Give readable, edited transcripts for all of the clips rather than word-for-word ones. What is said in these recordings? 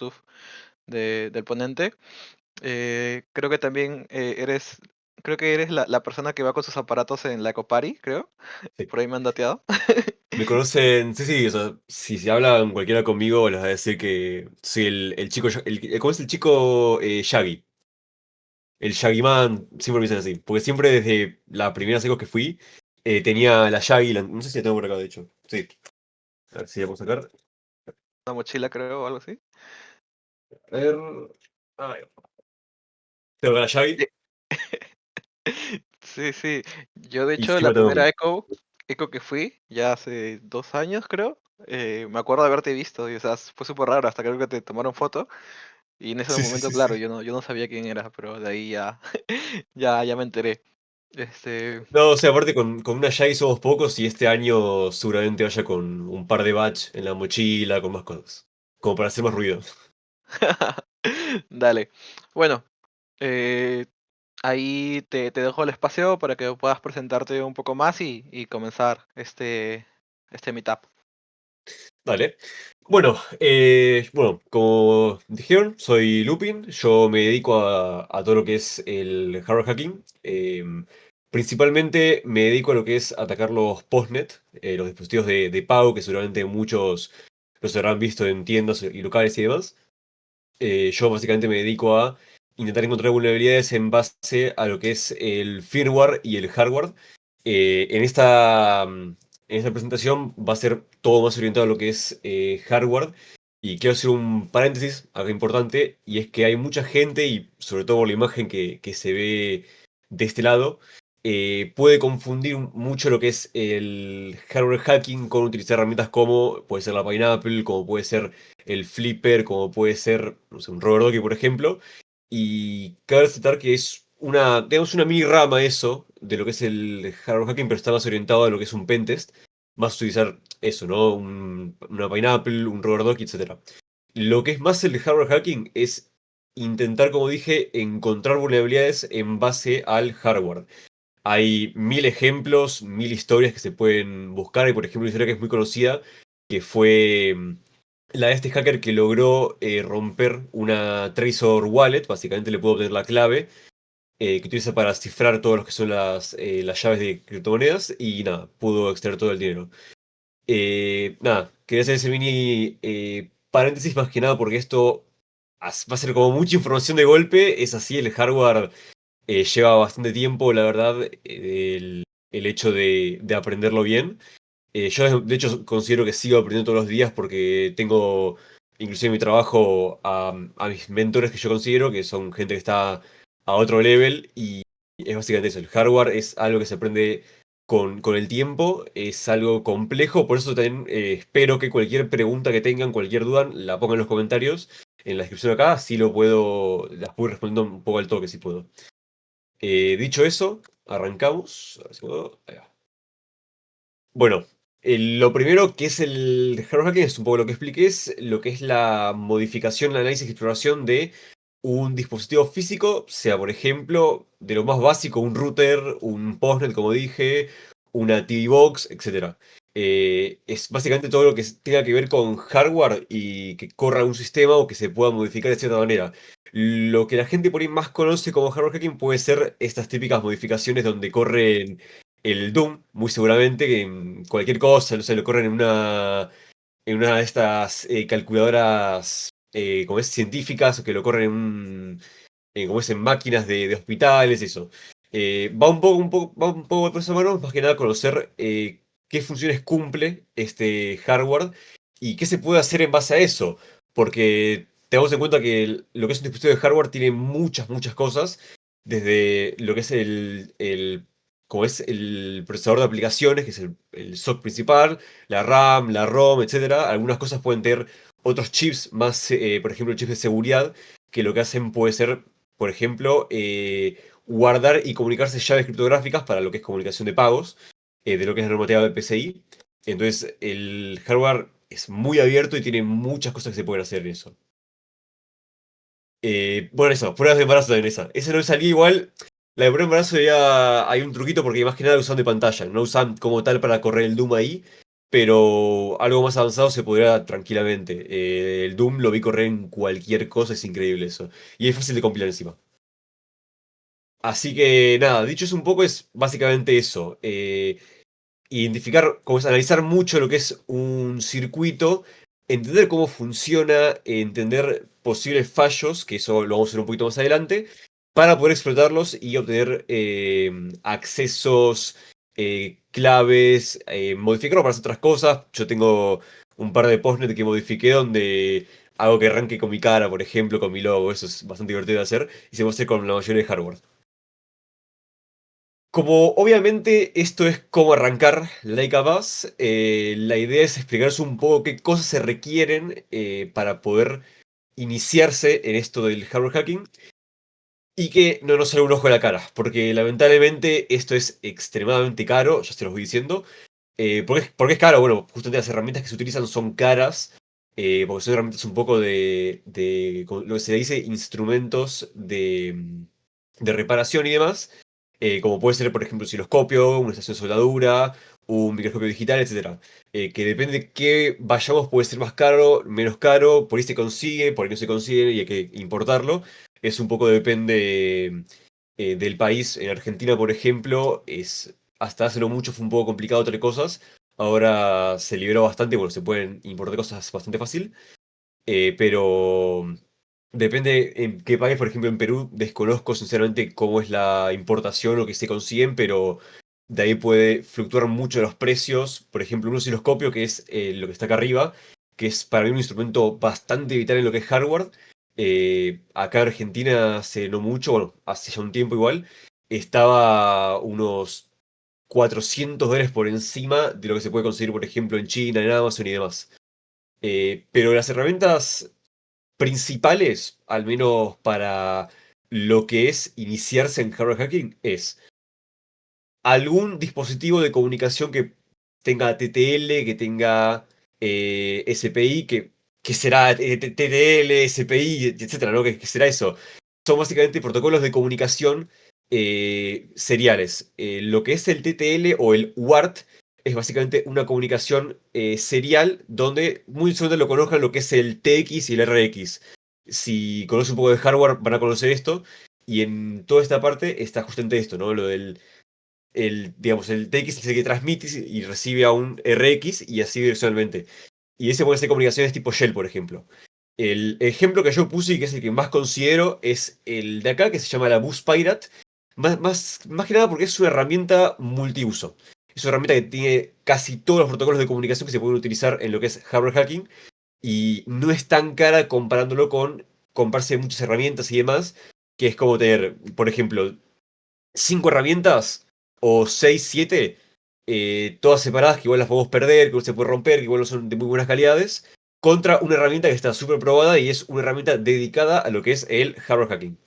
Bluetooth del ponente. Creo que también creo que eres la persona que va con sus aparatos en la Ecopari, creo. Sí. Por ahí me han dateado. Me conocen, sí, sí, o sea, si se hablan cualquiera conmigo, les va a decir que soy el chico, ¿cómo es el chico Shaggy? El Shaggy Man, siempre me dicen así, porque siempre desde la primera seco que fui, tenía la Shaggy, no sé si la tengo por acá, de hecho, sí, a ver si la puedo sacar, Una mochila, creo, o algo así. a ver, ahí va. Tengo acá la Shaggy, Sí, sí, sí. Yo, de y hecho, encima la tengo primera Eco que fui, ya hace 2 años, creo, me acuerdo de haberte visto, y, o sea, fue súper raro, hasta creo que te tomaron foto, y en ese sí, sí, momento, sí, claro, sí. yo no sabía quién eras, pero de ahí ya, ya me enteré. Este, No, o sea, aparte con una Shaggy somos pocos y este año seguramente vaya con un par de batch en la mochila, con más cosas, como para hacer más ruido. dale. Bueno, eh, ahí te dejo el espacio para que puedas presentarte un poco más y comenzar este meetup. Vale. Bueno, bueno, como dijeron, soy Lupin. Yo me dedico a todo lo que es el hardware hacking. Principalmente me dedico a lo que es atacar los postnet, los dispositivos de pago, que seguramente muchos los habrán visto en tiendas y locales y demás. Yo básicamente me dedico a intentar encontrar vulnerabilidades en base a lo que es el firmware y el hardware. En esta presentación va a ser todo más orientado a lo que es hardware. Y quiero hacer un paréntesis, algo importante, y es que hay mucha gente, y sobre todo por la imagen que se ve de este lado, puede confundir mucho lo que es el hardware hacking con utilizar herramientas como puede ser la Pineapple, como puede ser el Flipper, como puede ser, no sé, un Rubber Ducky, por ejemplo. Y cabe resaltar que es digamos, una mini rama eso, de lo que es el hardware hacking, pero está más orientado a lo que es un pentest. Más utilizar eso, ¿no? Una Pineapple, un Rubber Ducky, etcétera. Lo que es más el hardware hacking es intentar, como dije, encontrar vulnerabilidades en base al hardware. Hay mil ejemplos, mil historias que se pueden buscar. Hay, por ejemplo, una historia que es muy conocida, que fue la de este hacker que logró romper una Trezor Wallet. Básicamente le pudo obtener la clave que utiliza para cifrar todo lo que son las llaves de criptomonedas y nada, pudo extraer todo el dinero. Nada, quería hacer ese mini paréntesis más que nada porque esto va a ser como mucha información de golpe. Es así, el hardware lleva bastante tiempo, la verdad, el hecho de aprenderlo bien. Yo de hecho considero que sigo aprendiendo todos los días porque tengo, inclusive en mi trabajo, a mis mentores que yo considero que son gente que está a otro level y es básicamente eso. El hardware es algo que se aprende con el tiempo, es algo complejo, por eso también espero que cualquier pregunta que tengan, cualquier duda, la pongan en los comentarios, en la descripción acá, así las puedo respondiendo un poco al toque si puedo. Dicho eso, arrancamos. A ver si puedo. Ahí va. Bueno, lo primero que es el hardware hacking es un poco lo que expliqué, es lo que es la modificación, el análisis y exploración de un dispositivo físico, sea por ejemplo, de lo más básico, un router, un postnet, como dije, una TV box, etcétera. Es básicamente todo lo que tenga que ver con hardware y que corra un sistema o que se pueda modificar de cierta manera. Lo que la gente por ahí más conoce como hardware hacking puede ser estas típicas modificaciones donde corren el Doom, muy seguramente, que en cualquier cosa, no sé, lo corren en una de estas calculadoras, como es, científicas, o que lo corren como es, en máquinas de hospitales, eso. Va un poco por esa mano, más que nada conocer qué funciones cumple este hardware y qué se puede hacer en base a eso. Porque tengamos en cuenta que lo que es un dispositivo de hardware tiene muchas, muchas cosas, desde lo que es como es el procesador de aplicaciones, que es el SoC principal, la RAM, la ROM, etcétera. Algunas cosas pueden tener otros chips más, por ejemplo, chips de seguridad, que lo que hacen puede ser, por ejemplo, guardar y comunicarse llaves criptográficas para lo que es comunicación de pagos, de lo que es la normativa de PCI. Entonces, el hardware es muy abierto y tiene muchas cosas que se pueden hacer en eso. Bueno, eso, pruebas de embarazo también esa. Esa no salía igual. La de prueba de embarazo ya hay un truquito porque más que nada usan de pantalla, no usan como tal para correr el Doom ahí. pero algo más avanzado se podría tranquilamente. El Doom lo vi correr en cualquier cosa, es increíble eso. Y es fácil de compilar encima. Así que nada, dicho eso un poco, es básicamente eso. Identificar, como es, analizar mucho lo que es un circuito, entender cómo funciona, entender posibles fallos, que eso lo vamos a hacer un poquito más adelante, para poder explotarlos y obtener accesos, claves, modificarlo para hacer otras cosas. Yo tengo un par de postnet que modifiqué donde hago que arranque con mi cara, por ejemplo, con mi logo. Eso es bastante divertido de hacer y se puede hacer con la mayoría de hardware. Como obviamente esto es cómo arrancar Like a Boss, la idea es explicaros un poco qué cosas se requieren para poder iniciarse en esto del hardware hacking y que no nos salga un ojo de la cara, porque lamentablemente esto es extremadamente caro, ya se los voy diciendo. ¿Por qué es caro? Bueno, justamente las herramientas que se utilizan son caras, porque son herramientas un poco de lo que se dice instrumentos de reparación y demás, como puede ser, por ejemplo, un osciloscopio, una estación de soldadura, un microscopio digital, etcétera. Que depende de qué vayamos, puede ser más caro, menos caro, por ahí se consigue, por ahí no se consigue y hay que importarlo. Es un poco depende del país. En Argentina, por ejemplo, hasta hace no mucho fue un poco complicado traer cosas. Ahora se liberó bastante, bueno, se pueden importar cosas bastante fácil. Pero depende en qué país, por ejemplo, en Perú desconozco sinceramente cómo es la importación o que se consiguen, pero de ahí puede fluctuar mucho los precios. Por ejemplo, un osciloscopio, que es lo que está acá arriba, que es para mí un instrumento bastante vital en lo que es hardware. Acá en Argentina hace no mucho, bueno, hace ya un tiempo igual, estaba unos $400 por encima de lo que se puede conseguir, por ejemplo, en China, en Amazon y demás. Pero las herramientas principales, al menos para lo que es iniciarse en hardware hacking, es algún dispositivo de comunicación que tenga TTL, que tenga SPI, que será TTL, SPI, etcétera, ¿no? ¿Qué será eso? Son básicamente protocolos de comunicación seriales. Lo que es el TTL o el UART es básicamente una comunicación serial donde muy seguramente lo conozcan lo que es el TX y el RX. Si conocen un poco de hardware van a conocer esto. Y en toda esta parte está justamente esto, ¿no? Lo del digamos, el TX es el que transmite y recibe a un RX y así direccionalmente. Y ese puede ser comunicaciones tipo Shell, por ejemplo. El ejemplo que yo puse y que es el que más considero es el de acá, que se llama la Bus Pirate. Más que nada porque es una herramienta multiuso. Es una herramienta que tiene casi todos los protocolos de comunicación que se pueden utilizar en lo que es hardware hacking y no es tan cara comparándolo con comprarse muchas herramientas y demás, que es como tener, por ejemplo, 5 herramientas o 6 7 todas separadas que igual las podemos perder, que igual se puede romper, que igual no son de muy buenas calidades, contra una herramienta que está súper probada y es una herramienta dedicada a lo que es el hardware hacking.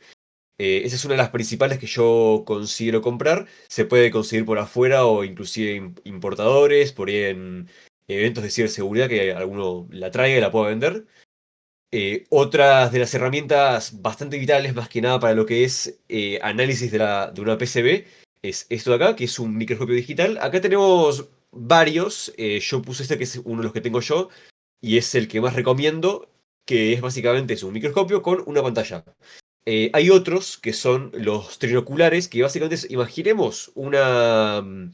Esa es una de las principales que yo considero comprar. Se puede conseguir por afuera o inclusive importadores, por ahí en eventos de ciberseguridad que alguno la traiga y la pueda vender. Otras de las herramientas bastante vitales, más que nada para lo que es análisis de una PCB, es esto de acá, que es un microscopio digital. Acá tenemos varios. Yo puse este que es uno de los que tengo yo y es el que más recomiendo, que es básicamente es un microscopio con una pantalla. Hay otros que son los trinoculares, que básicamente es, imaginemos un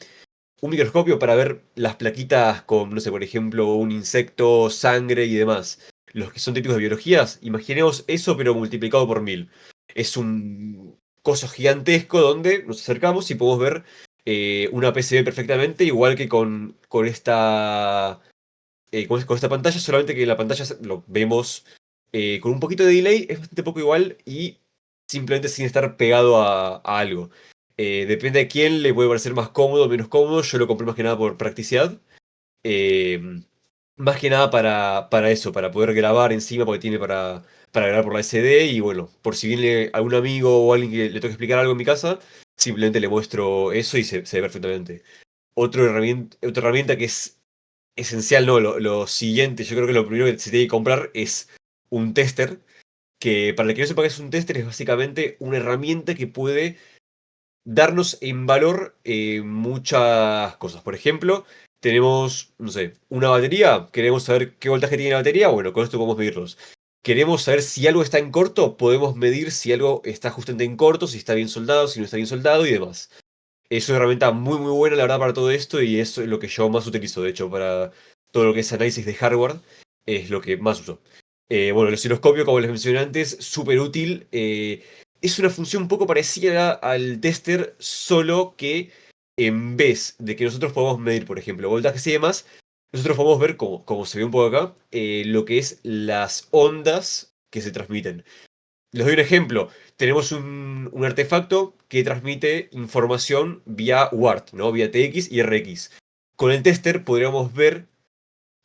microscopio para ver las plaquitas con, no sé, por ejemplo, un insecto, sangre y demás. Los que son típicos de biologías, imaginemos eso pero multiplicado por 1000. Es un coso gigantesco donde nos acercamos y podemos ver una PCB perfectamente, igual que con esta pantalla, solamente que la pantalla lo vemos con un poquito de delay, es bastante poco igual y simplemente sin estar pegado a algo. Depende de quién le puede parecer más cómodo o menos cómodo. Yo lo compré más que nada por practicidad. Eh, Más que nada para eso, para poder grabar encima, porque tiene para grabar por la SD. Y bueno, por si viene algún amigo o alguien que le toque explicar algo en mi casa, simplemente le muestro eso y se ve perfectamente. Otra herramienta que es esencial, no, lo siguiente, yo creo que lo primero que se tiene que comprar es un tester, que para el que no sepa qué es un tester, es básicamente una herramienta que puede darnos en valor muchas cosas. Por ejemplo, tenemos, no sé, una batería, queremos saber qué voltaje tiene la batería, bueno, con esto podemos medirlos. Queremos saber si algo está en corto, podemos medir si algo está justamente en corto, si está bien soldado, si no está bien soldado y demás. Es una herramienta muy muy buena, la verdad, para todo esto y es lo que yo más utilizo, de hecho, para todo lo que es análisis de hardware, es lo que más uso. Bueno, el osciloscopio, como les mencioné antes, súper útil. Es una función un poco parecida al tester, solo que en vez de que nosotros podamos medir, por ejemplo, voltajes y demás, nosotros podemos ver, como se ve un poco acá, lo que es las ondas que se transmiten. Les doy un ejemplo. Tenemos un artefacto que transmite información vía UART, ¿no? Vía TX y RX. Con el tester podríamos ver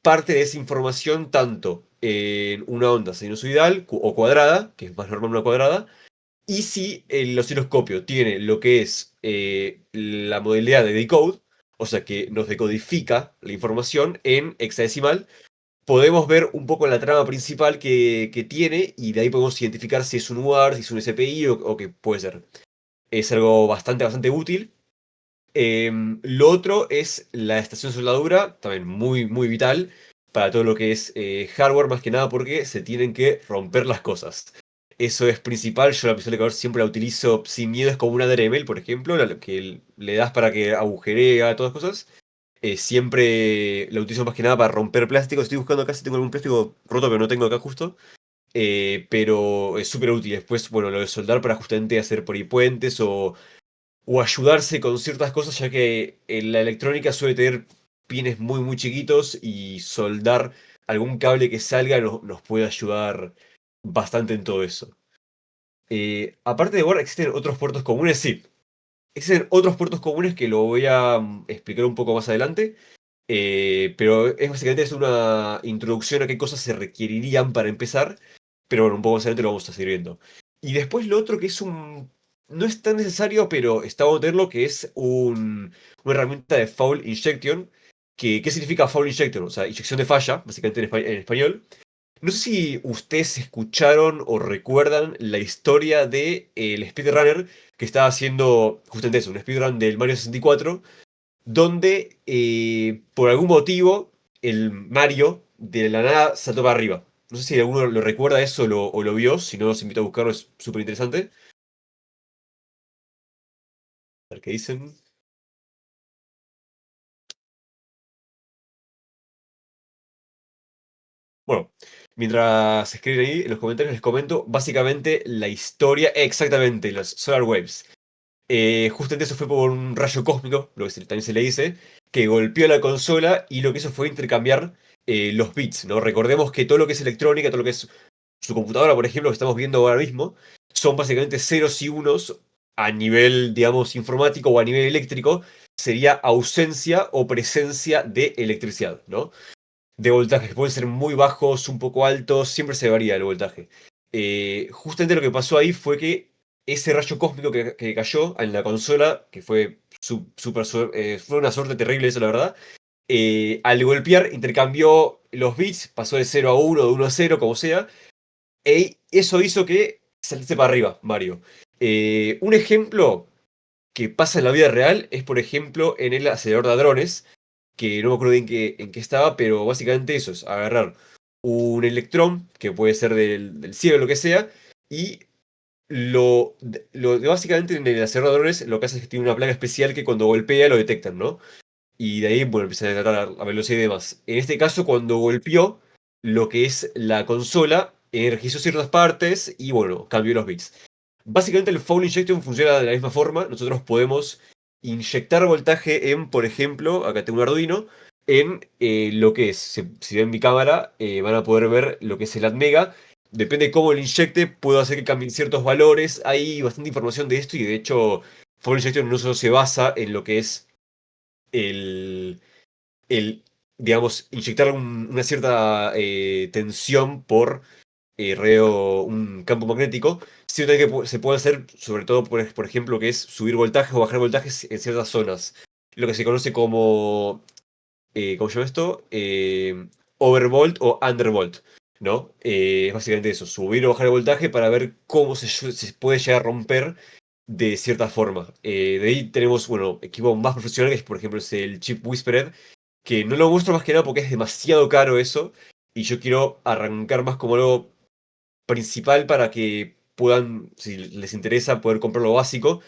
parte de esa información tanto en una onda sinusoidal o cuadrada, que es más normal una cuadrada, y si el osciloscopio tiene lo que es la modalidad de decode, o sea que nos decodifica la información en hexadecimal, podemos ver un poco la trama principal que tiene y de ahí podemos identificar si es un UART, si es un SPI o qué puede ser. Es algo bastante útil. Lo otro es la estación soldadura, también muy vital para todo lo que es hardware, más que nada porque se tienen que romper las cosas. Eso es principal, yo la pistola de calor siempre la utilizo sin miedo, es como una Dremel, por ejemplo, la que le das para que agujerea, todas las cosas. Siempre la utilizo más que nada para romper plástico. Estoy buscando acá si tengo algún plástico roto, pero no tengo acá justo. Pero es súper útil. Después, bueno, lo de soldar para justamente hacer por ahí puentes o ayudarse con ciertas cosas, ya que en la electrónica suele tener pines muy chiquitos y soldar algún cable que salga nos puede ayudar bastante en todo eso. Aparte de Word, existen otros puertos comunes, sí. Existen otros puertos comunes que lo voy a explicar un poco más adelante. Pero es básicamente es una introducción a qué cosas se requerirían para empezar. Pero bueno, un poco más adelante lo vamos a seguir viendo. Y después lo otro que es un... No es tan necesario, pero está bueno tenerlo, que es una herramienta de foul injection. ¿Qué significa foul injection? O sea, inyección de falla, básicamente en español. No sé si ustedes escucharon o recuerdan la historia de el speedrunner que estaba haciendo justamente eso, un speedrun del Mario 64 donde por algún motivo el Mario de la nada saltó para arriba. No sé si alguno lo recuerda eso o lo vio, si no los invito a buscarlo, es súper interesante. A ver qué dicen. Bueno, mientras escriben ahí en los comentarios les comento básicamente la historia, exactamente, los Solar Waves. Justamente eso fue por un rayo cósmico, lo que también se le dice, que golpeó la consola y lo que hizo fue intercambiar los bits, ¿no? Recordemos que todo lo que es electrónica, todo lo que es su computadora, por ejemplo, que estamos viendo ahora mismo, son básicamente ceros y unos a nivel, digamos, informático o a nivel eléctrico, sería ausencia o presencia de electricidad, ¿no? De voltaje, que pueden ser muy bajos, un poco altos, siempre se varía el voltaje. Justamente lo que pasó ahí fue que ese rayo cósmico que cayó en la consola, que fue fue una suerte terrible eso, la verdad, al golpear intercambió los bits, pasó de 0 a 1, de 1 a 0, como sea, eso hizo que saltase para arriba, Mario. Un ejemplo que pasa en la vida real es, por ejemplo, en el acelerador de hadrones, que no me acuerdo bien en qué estaba, pero básicamente eso es agarrar un electrón, que puede ser del cielo o lo que sea, y básicamente en el acelerador de hadrones lo que hace es que tiene una placa especial que cuando golpea lo detectan, ¿no? Y de ahí, bueno, empieza a tratar la velocidad y demás. En este caso, cuando golpeó lo que es la consola, energizó ciertas partes y, bueno, cambió los bits. Básicamente el foul injection funciona de la misma forma. Nosotros podemos inyectar voltaje en, por ejemplo, acá tengo un Arduino, en lo que es, si ven mi cámara, van a poder ver lo que es el ATmega. Depende de cómo lo inyecte, puedo hacer que cambien ciertos valores. Hay bastante información de esto y de hecho, foul injection no solo se basa en lo que es el, digamos, inyectar una cierta tensión por un campo magnético, sino también que se puede hacer, sobre todo, por ejemplo, que es subir voltajes o bajar voltajes en ciertas zonas. Lo que se conoce como, ¿cómo se llama esto? Overvolt o undervolt, ¿no? Es básicamente eso, subir o bajar el voltaje para ver cómo se puede llegar a romper de cierta forma. De ahí tenemos, bueno, equipo más profesional, que es, por ejemplo, es el Chip Whispered, que no lo muestro más que nada porque es demasiado caro eso, y yo quiero arrancar más como algo principal para que puedan, si les interesa, poder comprar lo básico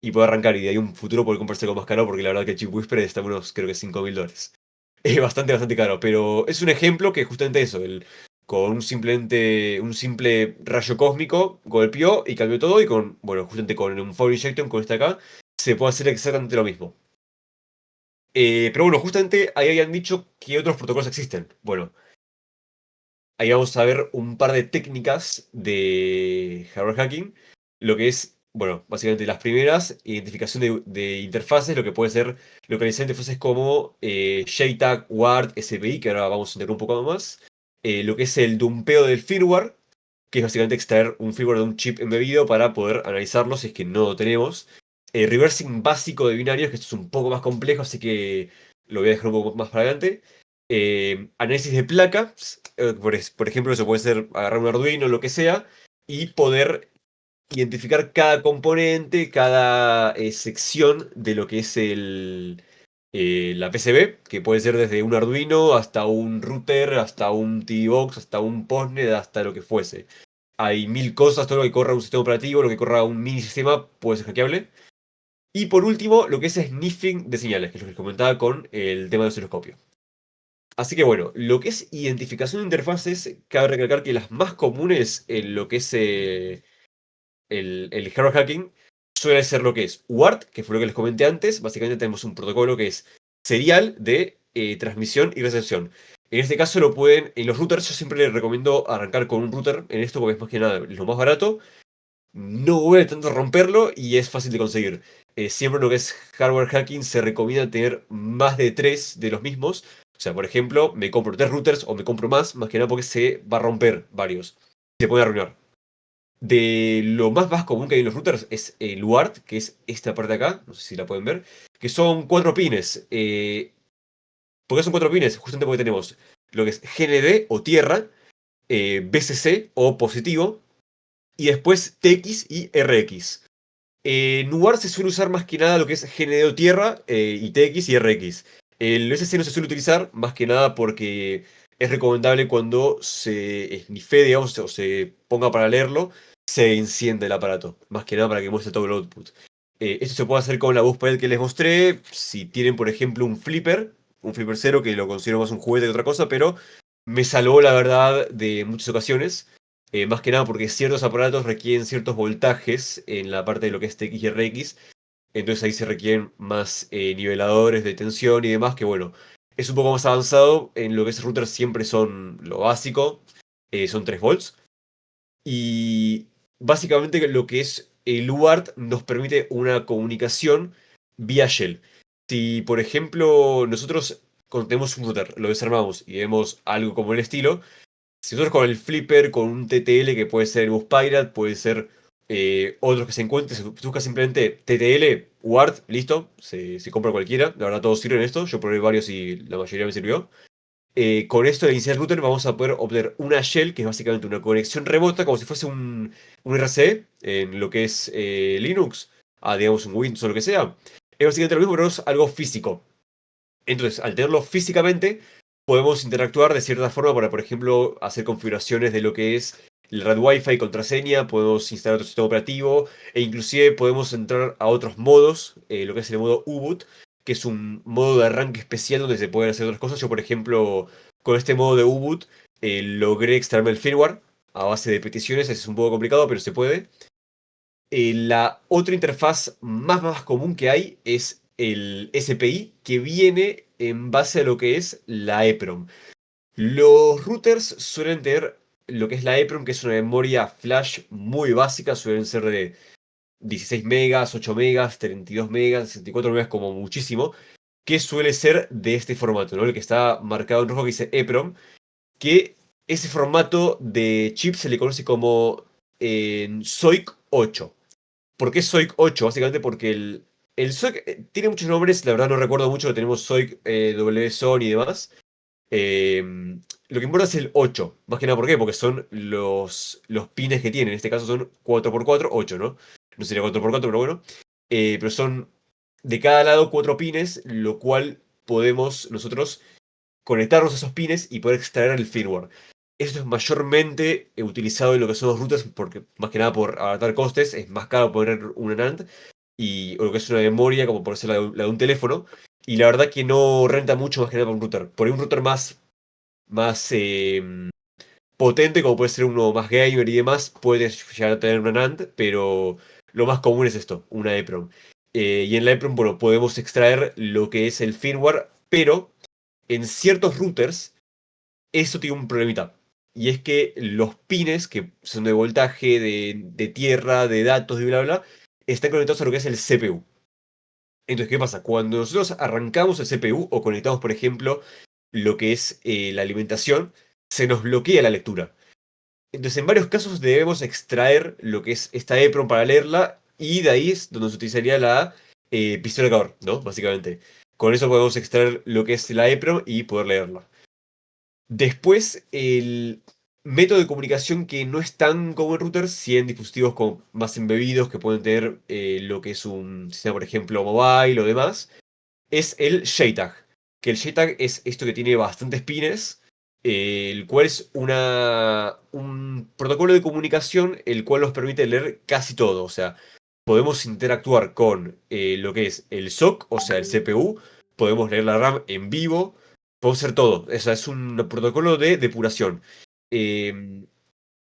y poder arrancar, y de ahí un futuro poder comprarse algo más caro, porque la verdad que el Chip Whisper está en unos, creo que $5.000. Es bastante, bastante caro, pero es un ejemplo que justamente eso, con un simple rayo cósmico golpeó y cambió todo, y con, bueno, justamente con un Foul Injection, con este acá, se puede hacer exactamente lo mismo. Pero bueno, justamente ahí habían dicho que otros protocolos existen. Bueno, ahí vamos a ver un par de técnicas de hardware hacking. Lo que es, bueno, básicamente las primeras, identificación de interfaces, lo que puede ser localizar interfaces como JTAG, WART, SPI, que ahora vamos a entender un poco más. Lo que es el dumpeo del firmware, que es básicamente extraer un firmware de un chip embebido para poder analizarlo si es que no lo tenemos. Reversing básico de binarios, que esto es un poco más complejo, así que lo voy a dejar un poco más para adelante. Análisis de placas, por ejemplo, eso puede ser agarrar un Arduino o lo que sea, y poder identificar cada componente, cada sección de lo que es la PCB, que puede ser desde un Arduino hasta un router, hasta un TV Box, hasta un postnet, hasta lo que fuese. Hay mil cosas, todo lo que corra un sistema operativo, lo que corra un mini sistema puede ser hackeable. Y por último, lo que es sniffing de señales, que es lo que les comentaba con el tema del osciloscopio. Así que bueno, lo que es identificación de interfaces, cabe recalcar que las más comunes en lo que es el hardware hacking suele ser lo que es UART, que fue lo que les comenté antes. Básicamente tenemos un protocolo que es serial de transmisión y recepción. En este caso lo pueden, en los routers yo siempre les recomiendo arrancar con un router en esto porque es más que nada lo más barato, no duele tanto romperlo y es fácil de conseguir. Siempre en lo que es hardware hacking se recomienda tener más de tres de los mismos. O sea, por ejemplo, me compro tres routers o me compro más que nada porque se va a romper varios. Se puede arruinar. De lo más común que hay en los routers es el UART, que es esta parte de acá, no sé si la pueden ver, que son cuatro pines. ¿Por qué son cuatro pines? Justamente porque tenemos lo que es GND o tierra, BCC o positivo, y después TX y RX. En UART se suele usar más que nada lo que es GND o tierra, y TX y RX. El SC no se suele utilizar más que nada porque es recomendable cuando se snifee, digamos, o se ponga para leerlo, se enciende el aparato. Más que nada para que muestre todo el output. Esto se puede hacer con la BusPad que les mostré. Si tienen, por ejemplo, un flipper cero, que lo considero más un juguete que otra cosa, pero me salvó, la verdad, de muchas ocasiones. Más que nada porque ciertos aparatos requieren ciertos voltajes en la parte de lo que es TX y RX. Entonces ahí se requieren más niveladores de tensión y demás, que bueno, es un poco más avanzado. En lo que es router siempre son lo básico, son 3 volts. Y básicamente lo que es el UART nos permite una comunicación vía shell. Si, por ejemplo, nosotros cuando tenemos un router, lo desarmamos y vemos algo como el estilo, si nosotros con el flipper, con un TTL que puede ser Bus Pirate, puede ser otros que se encuentren, se busca simplemente TTL, UART, listo, se compra cualquiera, la verdad todos sirven esto, yo probé varios y la mayoría me sirvió. Con esto de iniciar router vamos a poder obtener una shell, que es básicamente una conexión remota, como si fuese un RCE en lo que es Linux, a digamos un Windows o lo que sea. Es básicamente lo mismo, pero es algo físico. Entonces, al tenerlo físicamente, podemos interactuar de cierta forma para, por ejemplo, hacer configuraciones de lo que es el red Wi-Fi, contraseña, podemos instalar otro sistema operativo e inclusive podemos entrar a otros modos, lo que es el modo U-Boot, que es un modo de arranque especial donde se pueden hacer otras cosas. Yo, por ejemplo, con este modo de U-Boot logré extraerme el firmware a base de peticiones. Es un poco complicado, pero se puede. La otra interfaz más común que hay es el SPI, que viene en base a lo que es la EPROM. Los routers suelen tener lo que es la EPROM, que es una memoria flash muy básica, suelen ser de 16 megas, 8 megas, 32 megas, 64 megas como muchísimo, que suele ser de este formato, ¿no? El que está marcado en rojo que dice EPROM, que ese formato de chip se le conoce como SOIC 8. ¿Por qué SOIC 8? Básicamente porque el SOIC tiene muchos nombres, la verdad no recuerdo mucho, tenemos SOIC, WSON y demás. Eh, lo que importa es el 8, más que nada, ¿por qué? Porque son los pines que tiene, en este caso son 4x4, 8, ¿no? No sería 4x4, pero bueno. Pero son de cada lado 4 pines, lo cual podemos nosotros conectarnos a esos pines y poder extraer el firmware. Esto es mayormente utilizado en lo que son los routers, porque más que nada por abaratar costes, es más caro poner una NAND o lo que es una memoria, como por ser la de un teléfono. Y la verdad que no renta mucho más que nada para un router. Por ahí un router más potente, como puede ser uno más gamer y demás, puede llegar a tener una NAND, pero lo más común es esto, una EEPROM. Y en la EEPROM, bueno, podemos extraer lo que es el firmware, pero en ciertos routers eso tiene un problemita. Y es que los pines, que son de voltaje, de tierra, de datos, de bla, bla, están conectados a lo que es el CPU. Entonces, ¿qué pasa? Cuando nosotros arrancamos el CPU o conectamos, por ejemplo, lo que es la alimentación, se nos bloquea la lectura. Entonces, en varios casos debemos extraer lo que es esta EEPROM para leerla y de ahí es donde se utilizaría la pistola de cargador, ¿no? Básicamente. Con eso podemos extraer lo que es la EEPROM y poder leerla. Después, el método de comunicación que no es tan común en routers, si en dispositivos más embebidos que pueden tener lo que es un sistema, por ejemplo, mobile o demás, es el JTAG. Que el JTAG es esto que tiene bastantes pines, el cual es un protocolo de comunicación el cual nos permite leer casi todo. O sea, podemos interactuar con lo que es el SOC, o sea, el CPU, podemos leer la RAM en vivo, podemos hacer todo. O sea, es un protocolo de depuración. Eh,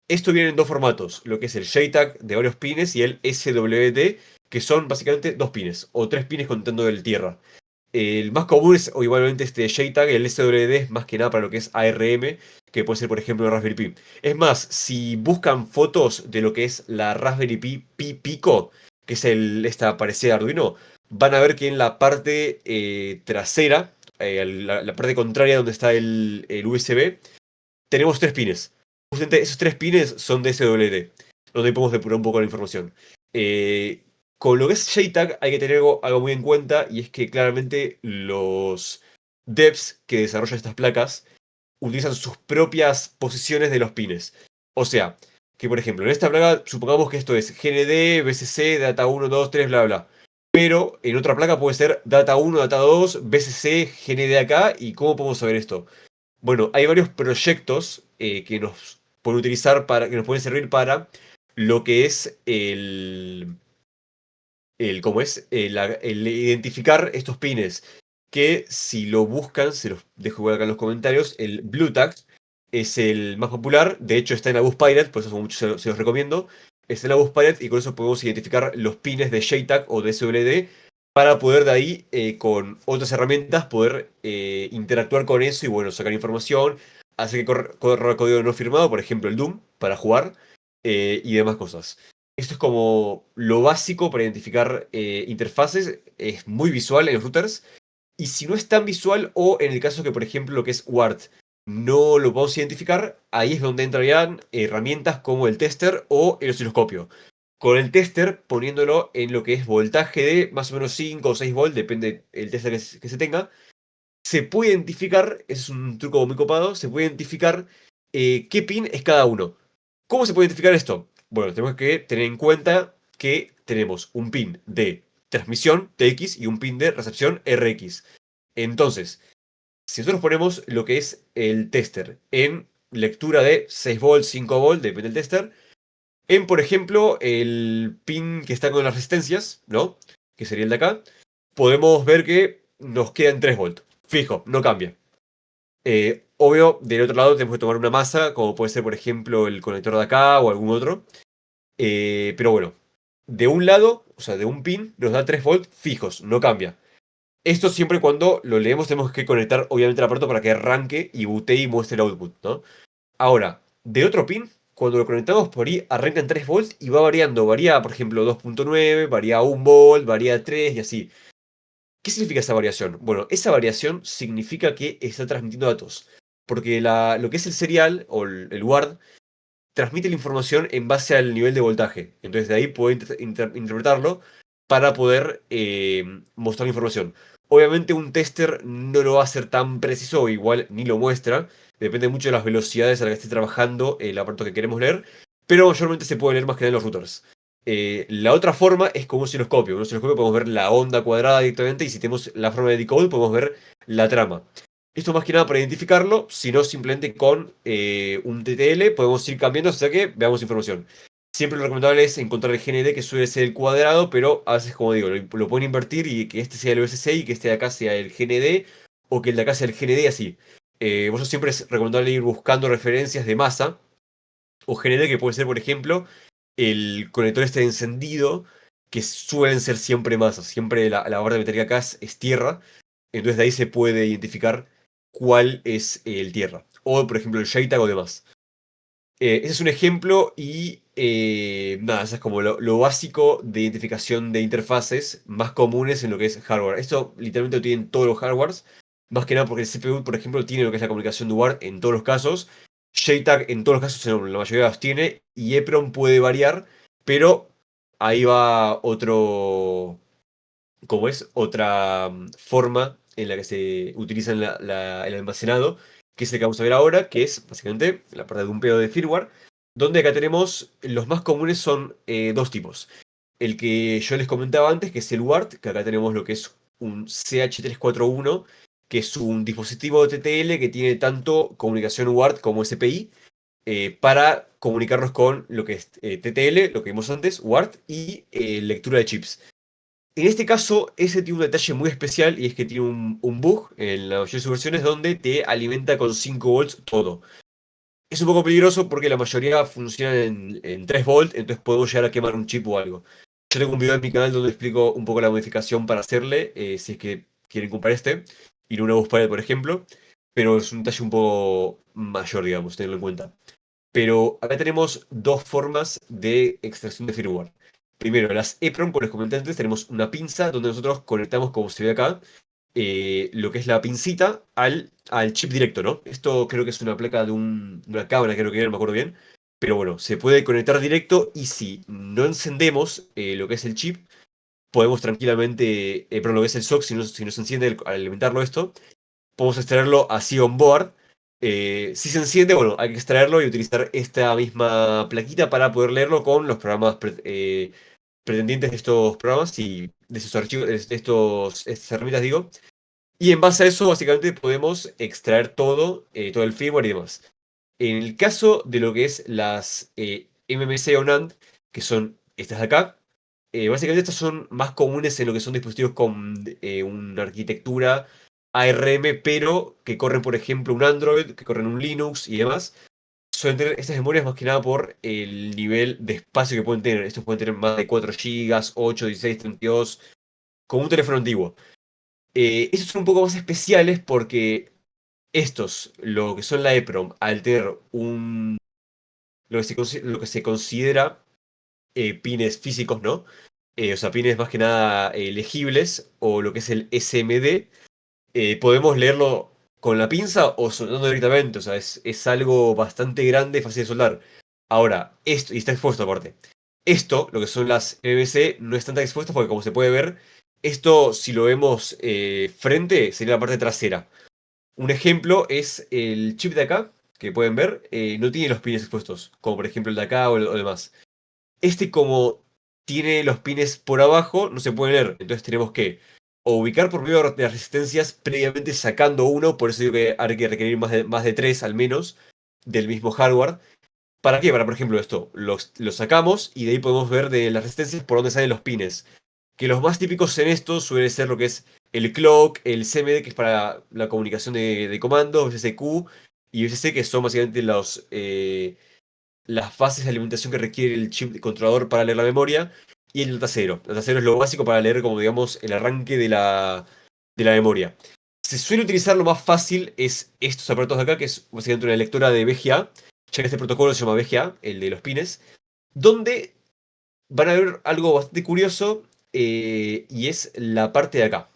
Esto viene en dos formatos, lo que es el JTAG de varios pines y el SWT, que son básicamente dos pines, o tres pines contando del tierra. El más común es, o igualmente este JTAG, el SWD es más que nada para lo que es ARM, que puede ser por ejemplo el Raspberry Pi. Es más, si buscan fotos de lo que es la Raspberry Pi Pico, que es esta parecida de Arduino, van a ver que en la parte trasera, la parte contraria donde está el USB, tenemos tres pines. Justamente esos tres pines son de SWD, donde podemos depurar un poco la información. Eh, con lo que es JTAG hay que tener algo muy en cuenta y es que claramente los devs que desarrollan estas placas utilizan sus propias posiciones de los pines. O sea, que por ejemplo, en esta placa supongamos que esto es GND, BCC, data 1, 2, 3, bla, bla. Pero en otra placa puede ser data 1, data 2, BCC, GND acá. ¿Y cómo podemos saber esto? Bueno, hay varios proyectos que nos pueden utilizar que nos pueden servir para lo que es ¿cómo es? El identificar estos pines. Que si lo buscan, se los dejo acá en los comentarios, el Blue Tag es el más popular. De hecho, está en Abus Pirate, por eso mucho se los recomiendo. Está en Abus Pirate y con eso podemos identificar los pines de JTAG o de SWD para poder de ahí, con otras herramientas, poder interactuar con eso y bueno, sacar información, hacer que corra código no firmado, por ejemplo el Doom, para jugar y demás cosas. Esto es como lo básico para identificar interfaces. Es muy visual en los routers. Y si no es tan visual, o en el caso que, por ejemplo, lo que es WART no lo podemos identificar, ahí es donde entrarían herramientas como el tester o el osciloscopio. Con el tester, poniéndolo en lo que es voltaje de más o menos 5 o 6 volts, depende del tester que se tenga, se puede identificar, es un truco muy copado, se puede identificar qué pin es cada uno. ¿Cómo se puede identificar esto? Bueno, tenemos que tener en cuenta que tenemos un pin de transmisión TX y un pin de recepción RX. Entonces, si nosotros ponemos lo que es el tester en lectura de 6 volts, 5 volts, depende del tester, en, por ejemplo, el pin que está con las resistencias, ¿no? Que sería el de acá, podemos ver que nos quedan 3 volts. Fijo, no cambia. Obvio, del otro lado tenemos que tomar una masa, como puede ser, por ejemplo, el conector de acá o algún otro. Pero bueno, de un lado, o sea, de un pin, nos da 3 volts fijos, no cambia. Esto siempre cuando lo leemos tenemos que conectar, obviamente, el aparato para que arranque y bootee y muestre el output, ¿no? Ahora, de otro pin, cuando lo conectamos por ahí, arranca en 3 volts y va variando. Varía, por ejemplo, 2.9, varía 1 volt, varía 3 y así. ¿Qué significa esa variación? Bueno, esa variación significa que está transmitiendo datos. Porque lo que es el serial o el WARD transmite la información en base al nivel de voltaje. Entonces de ahí puedo interpretarlo para poder mostrar la información. Obviamente un tester no lo va a hacer tan preciso o igual ni lo muestra. Depende mucho de las velocidades a las que esté trabajando el aparato que queremos leer. Pero mayormente se puede leer más que nada en los routers. La otra forma es con un osciloscopio. En un osciloscopio podemos ver la onda cuadrada directamente y si tenemos la forma de decode podemos ver la trama. Esto más que nada para identificarlo, sino simplemente con un TTL podemos ir cambiando hasta que veamos información. Siempre lo recomendable es encontrar el GND que suele ser el cuadrado, pero a veces, como digo, lo pueden invertir y que este sea el OSC y que este de acá sea el GND o que el de acá sea el GND así. Por eso siempre es recomendable ir buscando referencias de masa o GND que puede ser, por ejemplo, el conector este de encendido, que suelen ser siempre masas. Siempre la barra de metálica acá es tierra. Entonces de ahí se puede identificar cuál es el tierra. O, por ejemplo, el JTAG o demás. Ese es un ejemplo y nada, eso es como lo básico de identificación de interfaces más comunes en lo que es hardware. Esto literalmente lo tienen todos los hardwares, más que nada porque el CPU, por ejemplo, tiene lo que es la comunicación dual en todos los casos. JTAG en todos los casos, en la mayoría los tiene, y EPROM puede variar, pero ahí va otro, como es otra forma en la que se utiliza el almacenado, que es el que vamos a ver ahora, que es básicamente la parte de un pedo de firmware, donde acá tenemos, los más comunes son dos tipos. El que yo les comentaba antes, que es el UART, que acá tenemos lo que es un CH341, que es un dispositivo TTL que tiene tanto comunicación UART como SPI, para comunicarnos con lo que es TTL, lo que vimos antes, UART, y lectura de chips. En este caso, ese tiene un detalle muy especial y es que tiene un bug en la mayoría de sus versiones donde te alimenta con 5 volts todo. Es un poco peligroso porque la mayoría funcionan en 3 volts, entonces podemos llegar a quemar un chip o algo. Yo tengo un video en mi canal donde explico un poco la modificación para hacerle, si es que quieren comprar este, y no una bus por ejemplo, pero es un detalle un poco mayor, digamos, tenerlo en cuenta. Pero acá tenemos dos formas de extracción de firmware. Primero, las EPROM, como les comenté antes, tenemos una pinza donde nosotros conectamos, como se ve acá, lo que es la pincita al chip directo, ¿no? Esto creo que es una placa de una cámara, creo que era, no me acuerdo bien. Pero bueno, se puede conectar directo y si no encendemos lo que es el chip, podemos tranquilamente, perdón, lo que es el SOC, si no se enciende al alimentarlo esto, podemos extraerlo así on board. Si se enciende, bueno, hay que extraerlo y utilizar esta misma plaquita para poder leerlo con los programas pretendientes de estos programas y de esos archivos, estas herramientas, digo. Y en base a eso, básicamente, podemos extraer todo el firmware y demás. En el caso de lo que es las MMC o NAND, que son estas de acá, básicamente estas son más comunes en lo que son dispositivos con una arquitectura ARM, pero que corren, por ejemplo, un Android, que corren un Linux y demás. Suelen tener estas memorias más que nada por el nivel de espacio que pueden tener. Estos pueden tener más de 4 GB, 8, 16, 32, como un teléfono antiguo. Estos son un poco más especiales porque estos, lo que son la EPROM, al tener lo que se considera pines físicos, ¿no? O sea, pines más que nada legibles, o lo que es el SMD, podemos leerlo con la pinza o soldando directamente. O sea, es algo bastante grande y fácil de soldar. Ahora, esto, y está expuesto aparte. Esto, lo que son las MMC, no están tan expuestas porque como se puede ver, esto si lo vemos frente, sería la parte trasera. Un ejemplo es el chip de acá, que pueden ver, no tiene los pines expuestos, como por ejemplo el de acá o demás. Este como tiene los pines por abajo, no se puede leer. Entonces tenemos que o ubicar por medio de las resistencias previamente sacando uno, por eso digo que hay que requerir más de tres al menos del mismo hardware. ¿Para qué? Para, por ejemplo, esto, los sacamos y de ahí podemos ver de las resistencias por dónde salen los pines. Que los más típicos en esto suele ser lo que es el clock, el CMD, que es para la comunicación de comandos, VSQ y VSC, que son básicamente las fases de alimentación que requiere el chip controlador para leer la memoria, y el datacero. El datacero es lo básico para leer, como digamos, el arranque de la memoria. Se suele utilizar lo más fácil es estos aparatos de acá, que es básicamente una lectora de VGA, ya que este protocolo se llama VGA, el de los pines, donde van a ver algo bastante curioso, y es la parte de acá.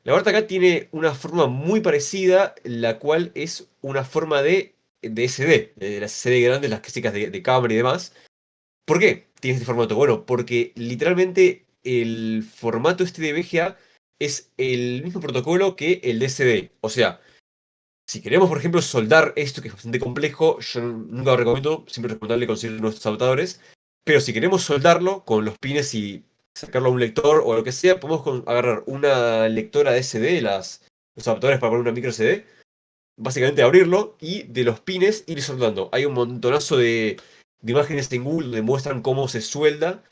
La parte de acá tiene una forma muy parecida, la cual es una forma de SD, de las SD grandes, las clásicas de cámara y demás. ¿Por qué tiene este formato? Bueno, porque literalmente el formato este de VGA es el mismo protocolo que el de SD. O sea, si queremos, por ejemplo, soldar esto, que es bastante complejo, yo nunca lo recomiendo, siempre es recomendable conseguir nuestros adaptadores. Pero si queremos soldarlo con los pines y sacarlo a un lector o lo que sea, podemos agarrar una lectora de SD, los adaptadores para poner una micro SD, básicamente abrirlo y de los pines ir soldando. Hay un montonazo de imágenes en Google donde muestran cómo se suelda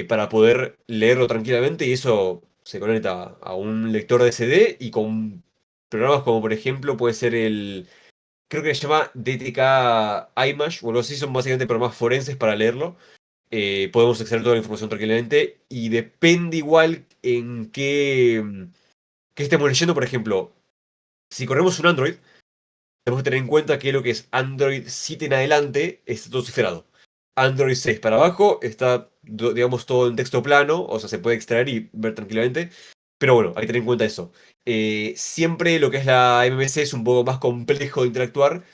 para poder leerlo tranquilamente y eso se conecta a un lector de CD y con programas como por ejemplo puede ser creo que se llama DTK Image o algo así, son básicamente programas forenses para leerlo. Podemos extraer toda la información tranquilamente y depende igual en qué estemos leyendo, por ejemplo, si corremos un Android, tenemos que tener en cuenta que lo que es Android 7 en adelante está todo cifrado. Android 6 para abajo está, digamos, todo en texto plano, o sea, se puede extraer y ver tranquilamente. Pero bueno, hay que tener en cuenta eso. Siempre lo que es la MMC es un poco más complejo de interactuar,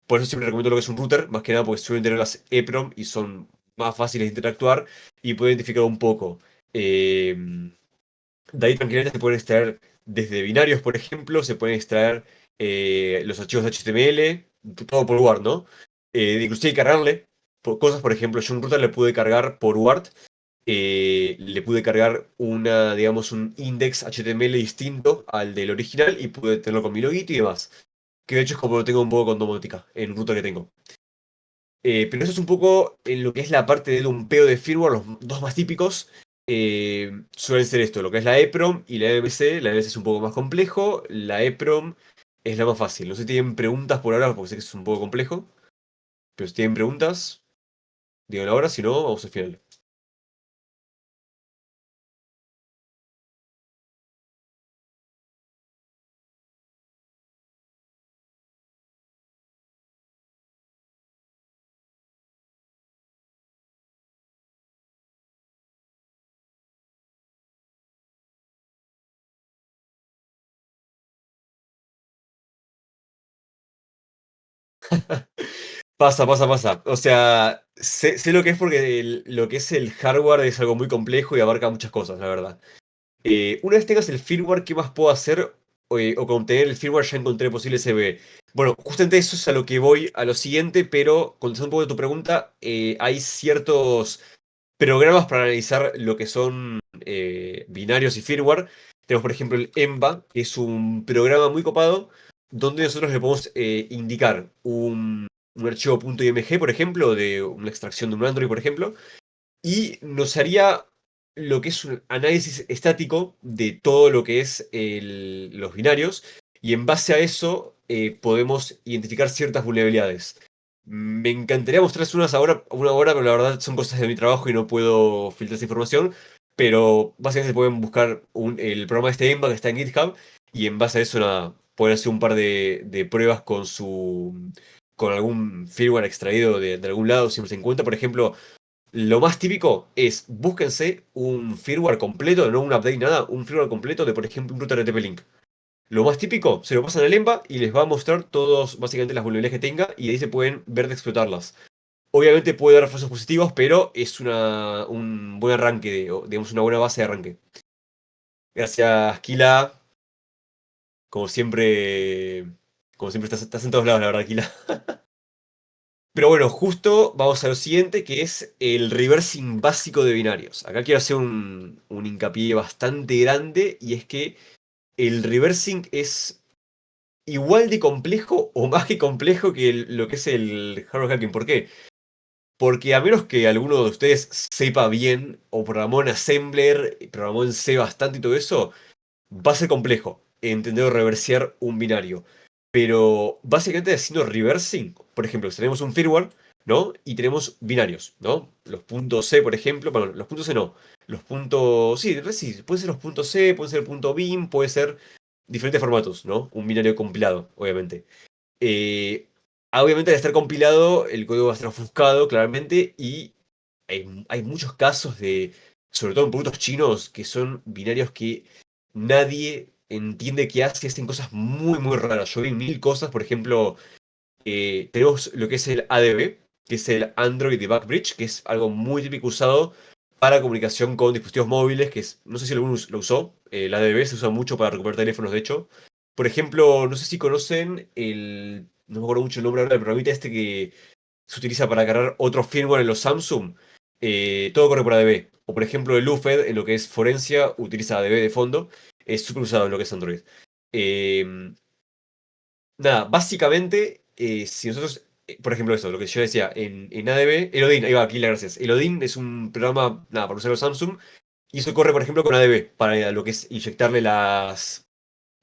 por eso siempre recomiendo lo que es un router, más que nada porque suelen tener las EPROM y son más fáciles de interactuar y pueden identificar un poco. Eh, de ahí tranquilamente se pueden extraer desde binarios, por ejemplo, se pueden extraer los archivos de HTML, todo por UART, ¿no? Inclusive cargarle cosas, por ejemplo, yo un router le pude cargar por UART, le pude cargar digamos, un index HTML distinto al del original y pude tenerlo con mi loguito y demás. Que de hecho es como lo tengo un poco con domótica en un router que tengo. Pero eso es un poco en lo que es la parte de dumpeo de firmware, los dos más típicos suelen ser esto, lo que es la EPROM y la MMC. La MMC es un poco más complejo, la EPROM es la más fácil. No sé si tienen preguntas por ahora, porque sé que es un poco complejo, pero si tienen preguntas, díganlo ahora, si no, vamos al final. Pasa, pasa, pasa. O sea, sé lo que es porque lo que es el hardware es algo muy complejo y abarca muchas cosas, la verdad. Una vez tengas el firmware, ¿qué más puedo hacer? O con tener el firmware ya encontré posible CVE. Bueno, justamente eso es a lo que voy, a lo siguiente, pero contestando un poco de tu pregunta, hay ciertos programas para analizar lo que son binarios y firmware. Tenemos, por ejemplo, el ENVA, que es un programa muy copado, donde nosotros le podemos indicar un archivo .img, por ejemplo, de una extracción de un Android, por ejemplo, y nos haría lo que es un análisis estático de todo lo que es los binarios y en base a eso podemos identificar ciertas vulnerabilidades. Me encantaría mostrarles una hora, pero la verdad son cosas de mi trabajo y no puedo filtrar esa información. Pero básicamente pueden buscar el programa este EMBA que está en GitHub y en base a eso nada, pueden hacer un par de pruebas con algún firmware extraído de algún lado, siempre se encuentra. Por ejemplo, lo más típico es búsquense un firmware completo, no un update, nada, un firmware completo de, por ejemplo, un router de TP-Link. Lo más típico, se lo pasan al ENVA y les va a mostrar todos, básicamente, las vulnerabilidades que tenga y de ahí se pueden ver de explotarlas. Obviamente puede dar falsos positivos, pero es un buen arranque, o digamos, una buena base de arranque. Gracias, Kila. Como siempre estás en todos lados, la verdad, Kila. Pero bueno, justo vamos a lo siguiente, que es el reversing básico de binarios. Acá quiero hacer un hincapié bastante grande, y es que el reversing es igual de complejo o más que complejo que lo que es el hardware hacking. ¿Por qué? Porque a menos que alguno de ustedes sepa bien o programó en Assembler, programó en C bastante y todo eso, va a ser complejo entender o reversear un binario. Pero básicamente haciendo reversing, por ejemplo, si tenemos un firmware, ¿no? Y tenemos binarios, ¿no? Los puntos C, por ejemplo, bueno, los puntos C no. Los puntos. Sí, sí, puede ser los puntos C, puede ser el punto bin, puede ser diferentes formatos, ¿no? Un binario compilado, obviamente. Eh, Obviamente, al estar compilado, el código va a estar ofuscado, claramente, y hay muchos casos sobre todo en productos chinos, que son binarios que nadie entiende qué hace, hacen cosas muy, muy raras. Yo vi mil cosas, por ejemplo, tenemos lo que es el ADB, que es el Android Debug Bridge, que es algo muy típico usado para comunicación con dispositivos móviles, no sé si alguno lo usó, el ADB se usa mucho para recuperar teléfonos, de hecho. Por ejemplo, no sé si conocen no me acuerdo mucho el nombre ahora, del programita este que se utiliza para cargar otro firmware en los Samsung. todo corre por ADB. O por ejemplo, el UFED, en lo que es Forencia, utiliza ADB de fondo. Es súper usado en lo que es Android. Eh, Nada, básicamente, si nosotros, por ejemplo, eso, lo que yo decía, en ADB, el Odin, ahí va, aquí la gracias. El Odin es un programa, nada, para usarlo Samsung, y eso corre, por ejemplo, con ADB, para lo que es inyectarle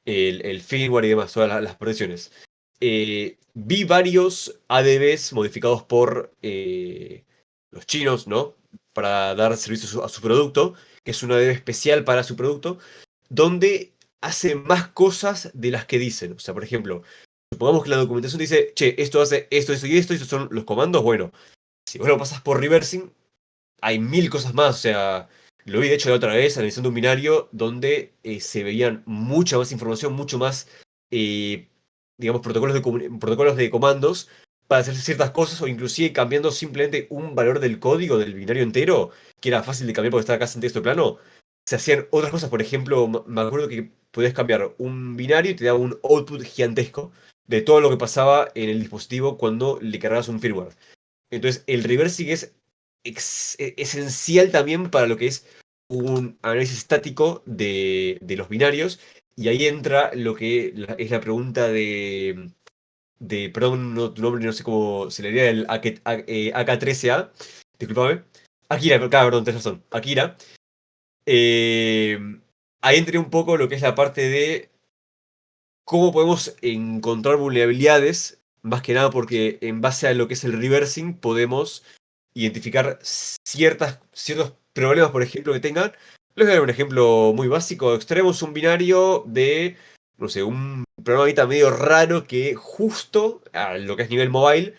el firmware y demás, todas las protecciones. Vi varios ADBs modificados por los chinos, ¿no? Para dar servicio a su producto, que es un ADB especial para su producto, donde hace más cosas de las que dicen. O sea, por ejemplo, supongamos que la documentación dice, che, esto hace esto, esto y esto, y estos son los comandos. Bueno, si vos lo pasas por reversing, hay mil cosas más. O sea, lo vi de hecho la otra vez analizando un binario donde se veían mucha más información, mucho más, eh, digamos, protocolos de comandos para hacer ciertas cosas o inclusive cambiando simplemente un valor del código del binario entero, que era fácil de cambiar porque estaba acá en texto plano. Se hacían otras cosas, por ejemplo, me acuerdo que podías cambiar un binario y te daba un output gigantesco de todo lo que pasaba en el dispositivo cuando le cargabas un firmware. Entonces, el reversing es esencial también para lo que es un análisis estático de los binarios. Y ahí entra lo que es la pregunta perdón, tu nombre no sé cómo se le diría, el AK13A. Disculpame. Akira, perdón, tenés razón. Akira. Eh, Ahí entré un poco lo que es la parte de cómo podemos encontrar vulnerabilidades, más que nada porque en base a lo que es el reversing podemos identificar ciertos problemas, por ejemplo, que tengan. Les voy a dar un ejemplo muy básico. Extraemos un binario de, no sé, un programita medio raro que justo a lo que es nivel mobile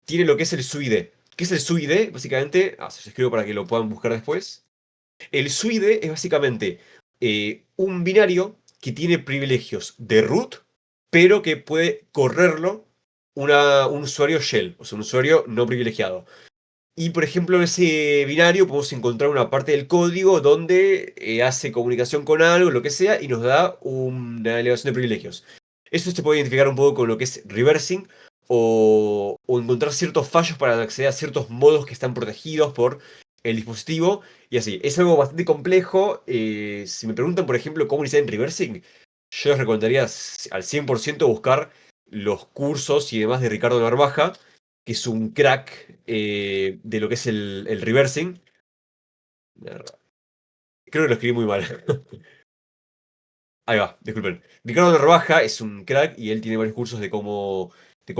tiene lo que es el SUID. ¿Qué es el SUID? Básicamente, se los escribo para que lo puedan buscar después. El SUID es básicamente un binario que tiene privilegios de root, pero que puede correrlo un usuario shell, o sea, un usuario no privilegiado. Y por ejemplo, en ese binario podemos encontrar una parte del código donde hace comunicación con algo, lo que sea, y nos da una elevación de privilegios. Eso se puede identificar un poco con lo que es reversing o encontrar ciertos fallos para acceder a ciertos modos que están protegidos por el dispositivo y así. Es algo bastante complejo. Si me preguntan, por ejemplo, cómo iniciar en reversing, yo les recomendaría al 100% buscar los cursos y demás de Ricardo Narvaja, que es un crack de lo que es el reversing. Creo que lo escribí muy mal. Ahí va, disculpen. Ricardo Narvaja es un crack y él tiene varios cursos de cómo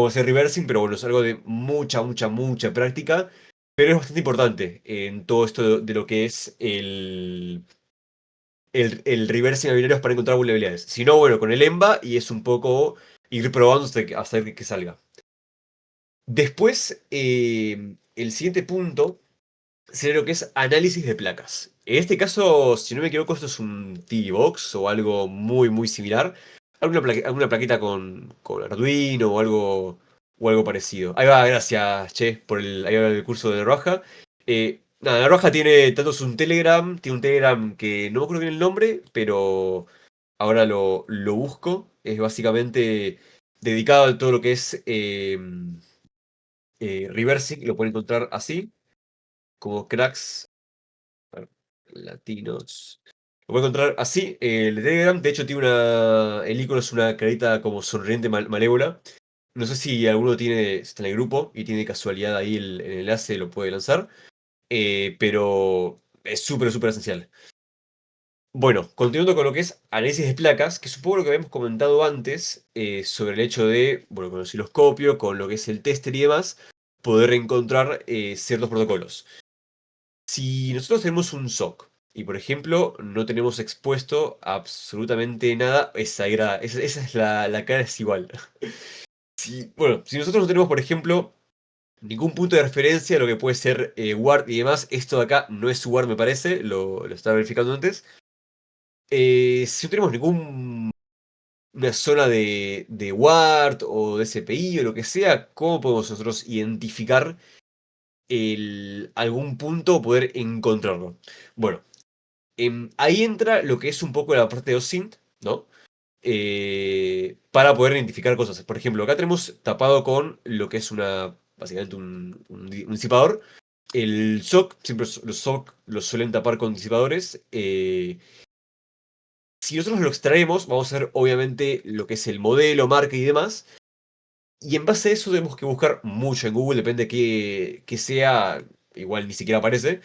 hacer reversing, pero bueno, es algo de mucha, mucha, mucha práctica, pero es bastante importante en todo esto de lo que es el reversing a binarios para encontrar vulnerabilidades. Si no, bueno, con el EMBA y es un poco ir probando hasta que salga. Después, el siguiente punto sería lo que es análisis de placas. En este caso, si no me equivoco, esto es un TV-Box o algo muy, muy similar. Alguna plaqueta con Arduino o algo parecido. Ahí va, gracias, che, ahí va el curso de Narvaja. Nada, Narvaja tiene tanto un Telegram, tiene un Telegram que no me acuerdo bien el nombre, pero ahora lo busco. Es básicamente dedicado a todo lo que es reversing, lo pueden encontrar así, como cracks latinos. Lo voy a encontrar así, el Telegram. De hecho, el icono es una carita como sonriente malévola. No sé si alguno está en el grupo y tiene casualidad ahí el enlace, lo puede lanzar. Pero es súper, súper esencial. Bueno, continuando con lo que es análisis de placas, que supongo lo que habíamos comentado antes sobre el hecho de, bueno, con el osciloscopio, con lo que es el tester y demás, poder encontrar ciertos protocolos. Si nosotros tenemos un SOC y, por ejemplo, no tenemos expuesto absolutamente nada, esa es la cara es igual. Bueno, si nosotros no tenemos, por ejemplo, ningún punto de referencia a lo que puede ser WART y demás, esto de acá no es WART, me parece, lo estaba verificando antes. Si no tenemos una zona de WART o de SPI o lo que sea, ¿cómo podemos nosotros identificar algún punto o poder encontrarlo? Bueno, ahí entra lo que es un poco la parte de OSINT, ¿no? Para poder identificar cosas. Por ejemplo, acá tenemos tapado con lo que es básicamente un disipador. El SOC, siempre los SOC los suelen tapar con disipadores. Si nosotros lo extraemos, vamos a ver obviamente lo que es el modelo, marca y demás. Y en base a eso tenemos que buscar mucho en Google, depende de qué sea, igual ni siquiera aparece.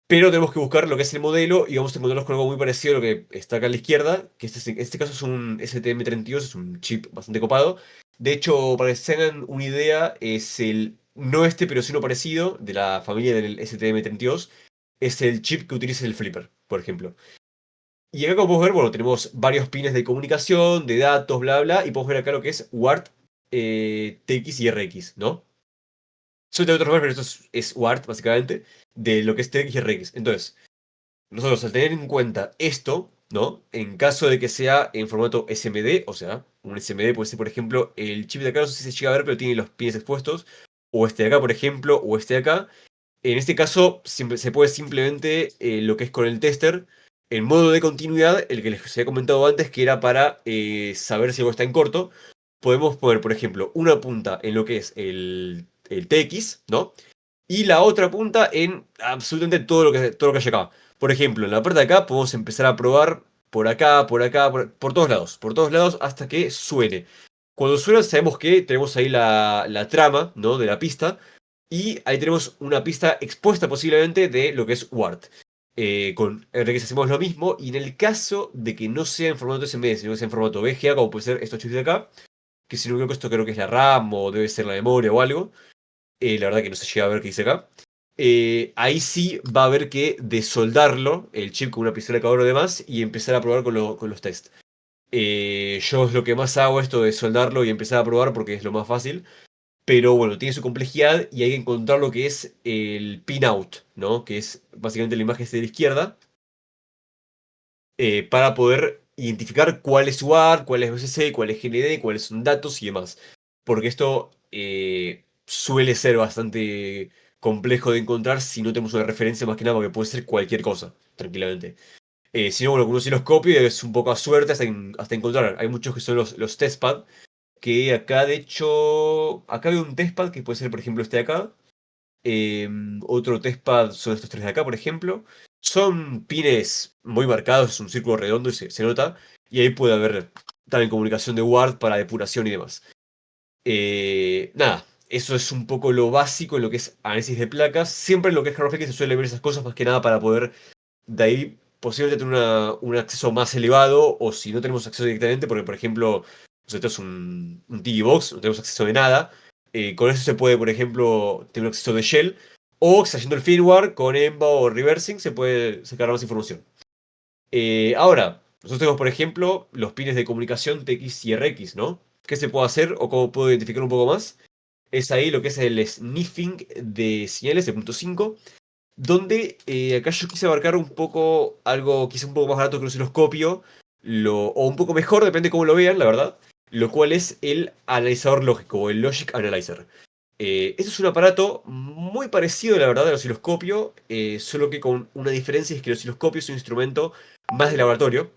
Pero tenemos que buscar lo que es el modelo y vamos a encontrarnos con algo muy parecido a lo que está acá a la izquierda, que en este caso es un STM32, es un chip bastante copado. De hecho, para que se hagan una idea, es el, no este, pero sí uno parecido, de la familia del STM32, es el chip que utiliza el Flipper, por ejemplo. Y acá como podemos ver, bueno, tenemos varios pines de comunicación, de datos, bla, bla, y podemos ver acá lo que es WART, TX y RX, ¿no? Son de otros nombres, pero esto es WART, básicamente, de lo que es TX y RX. Entonces, nosotros al tener en cuenta esto, ¿no? En caso de que sea en formato SMD, o sea, un SMD puede ser, por ejemplo, el chip de acá, no sé si se llega a ver, pero tiene los pines expuestos, o este de acá, por ejemplo, o este de acá. En este caso, se puede simplemente, lo que es con el tester, en modo de continuidad, el que les había comentado antes, que era para saber si algo está en corto, podemos poner, por ejemplo, una punta en lo que es el TX, ¿no? Y la otra punta en absolutamente todo lo que hay acá. Por ejemplo, en la parte de acá podemos empezar a probar por acá, por acá, por todos lados, hasta que suene. Cuando suena sabemos que tenemos ahí la trama, ¿no? De la pista. Y ahí tenemos una pista expuesta posiblemente de lo que es WART. Con RX hacemos lo mismo. Y en el caso de que no sea en formato SMD, sino que sea en formato VGA, como puede ser estos chips de acá, que si no me equivoco esto creo que es la RAM o debe ser la memoria o algo. La verdad que no se llega a ver qué dice acá. Ahí sí va a haber que desoldarlo, el chip con una pistola de calor o demás, y empezar a probar con los tests. Yo es lo que más hago esto de soldarlo y empezar a probar porque es lo más fácil. Pero bueno, tiene su complejidad y hay que encontrar lo que es el pinout, ¿no? Que es básicamente la imagen de la izquierda, para poder identificar cuál es UART, cuál es BCC, cuál es GND, cuáles son datos y demás. Porque esto suele ser bastante complejo de encontrar si no tenemos una referencia más que nada, porque puede ser cualquier cosa, tranquilamente. Si no, bueno, con un osciloscopio es un poco a suerte hasta encontrar. Hay muchos que son los testpad, que acá de hecho, acá hay un testpad que puede ser por ejemplo este de acá. Otro testpad son estos tres de acá, por ejemplo. Son pines muy marcados, es un círculo redondo y se nota. Y ahí puede haber también comunicación de ward para depuración y demás. Nada, eso es un poco lo básico en lo que es análisis de placas. Siempre en lo que es Hard se suele ver esas cosas más que nada para poder de ahí posiblemente tener un acceso más elevado. O si no tenemos acceso directamente, porque por ejemplo, nosotros es un TV Box, no tenemos acceso de nada. Con eso se puede, por ejemplo, tener un acceso de Shell. O haciendo el firmware con EMBA o reversing se puede sacar más información. Ahora, nosotros tenemos, por ejemplo, los pines de comunicación TX y RX, ¿no? ¿Qué se puede hacer o cómo puedo identificar un poco más? Es ahí lo que es el sniffing de señales de punto 5, donde acá yo quise abarcar un poco algo quizá un poco más barato que un osciloscopio, o un poco mejor, depende cómo lo vean, la verdad, lo cual es el analizador lógico o el Logic Analyzer. Este es un aparato muy parecido, la verdad, al osciloscopio, solo que con una diferencia es que el osciloscopio es un instrumento más de laboratorio,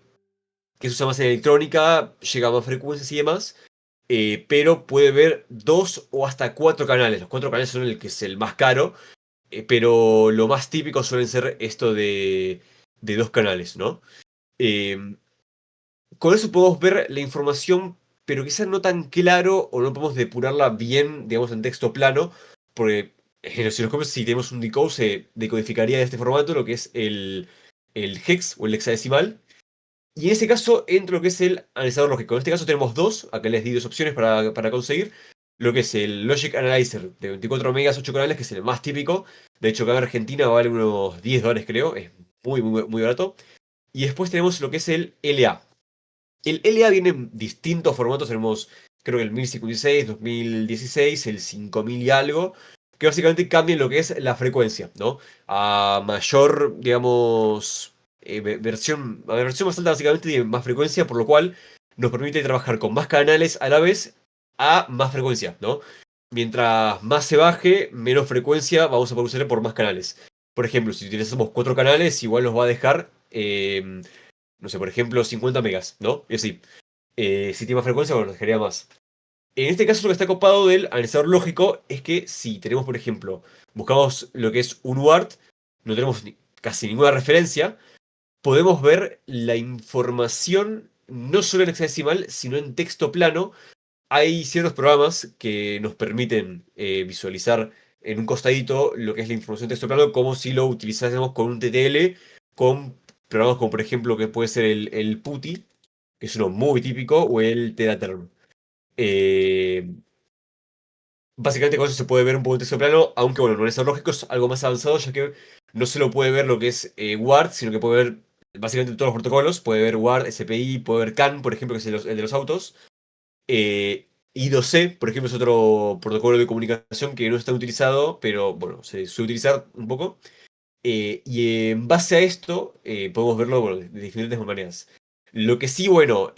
que se usa más en electrónica, llega a más frecuencias y demás, pero puede ver dos o hasta cuatro canales. Los cuatro canales son el que es el más caro, pero lo más típico suelen ser esto de dos canales, ¿no? Eh, con eso podemos ver la información, pero quizás no tan claro o no podemos depurarla bien, digamos, en texto plano, porque en los osciloscopios si tenemos un decode se decodificaría de este formato lo que es el hex o el hexadecimal. Y en ese caso entra lo que es el analizador lógico. En este caso tenemos dos, acá les di dos opciones para conseguir. Lo que es el Logic Analyzer de 24 megas, 8 canales, que es el más típico. De hecho, acá en Argentina vale unos $10, creo. Es muy, muy, muy barato. Y después tenemos lo que es el LA. El LA viene en distintos formatos. Tenemos, creo que el 1056, 2016, el 5000 y algo. Que básicamente cambian lo que es la frecuencia, ¿no? A mayor, digamos, a la versión más alta básicamente tiene más frecuencia, por lo cual nos permite trabajar con más canales a la vez a más frecuencia, ¿no? Mientras más se baje, menos frecuencia vamos a poder usar por más canales. Por ejemplo, si utilizamos cuatro canales, igual nos va a dejar, no sé, por ejemplo, 50 megas, ¿no? Y así. Si tiene más frecuencia, bueno, nos dejaría más. En este caso, lo que está copado del analizador lógico es que si tenemos, por ejemplo, buscamos lo que es un UART, no tenemos casi ninguna referencia, podemos ver la información no solo en hexadecimal, sino en texto plano. Hay ciertos programas que nos permiten visualizar en un costadito lo que es la información en texto plano, como si lo utilizásemos con un TTL, con programas como por ejemplo que puede ser el PuTTY, que es uno muy típico, o el Tedaterm. Eh, Básicamente con eso se puede ver un poco el texto plano, aunque bueno, no es lógico, es algo más avanzado, ya que no se lo puede ver lo que es WART, sino que puede ver básicamente todos los protocolos, puede ver WART, SPI, puede ver CAN, por ejemplo, que es el de los autos. I2C, por ejemplo, es otro protocolo de comunicación que no está utilizado, pero bueno, se suele utilizar un poco. Y en base a esto, podemos verlo bueno, de diferentes maneras. Lo que sí, bueno,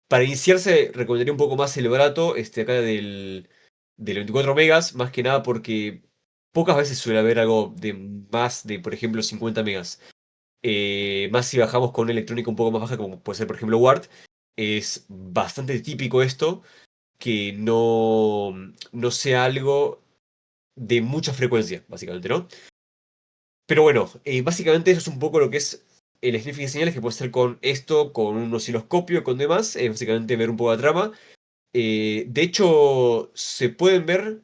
para iniciarse, recomendaría un poco más el barato, acá del 24 megas, más que nada porque pocas veces suele haber algo de más de, por ejemplo, 50 megas. Más si bajamos con una electrónica un poco más baja, como puede ser, por ejemplo, Ward, es bastante típico esto, que no sea algo de mucha frecuencia, básicamente, ¿no? Pero bueno, básicamente eso es un poco lo que es el sniffing de señales, que puede ser con esto, con un osciloscopio, con demás, básicamente ver un poco la trama. De hecho, se pueden ver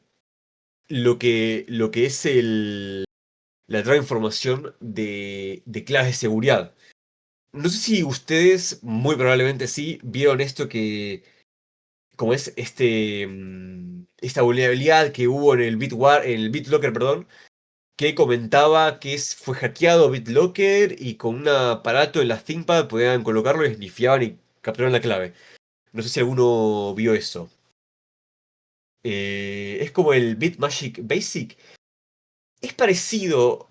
lo que es la trama de información de claves de seguridad. No sé si ustedes, muy probablemente sí, vieron esto que, como es esta vulnerabilidad que hubo en en el BitLocker, perdón, que comentaba que fue hackeado BitLocker y con un aparato en la ThinkPad podían colocarlo y snifeaban y capturaban la clave. No sé si alguno vio eso. Es como el Bitmagic Basic. Es parecido.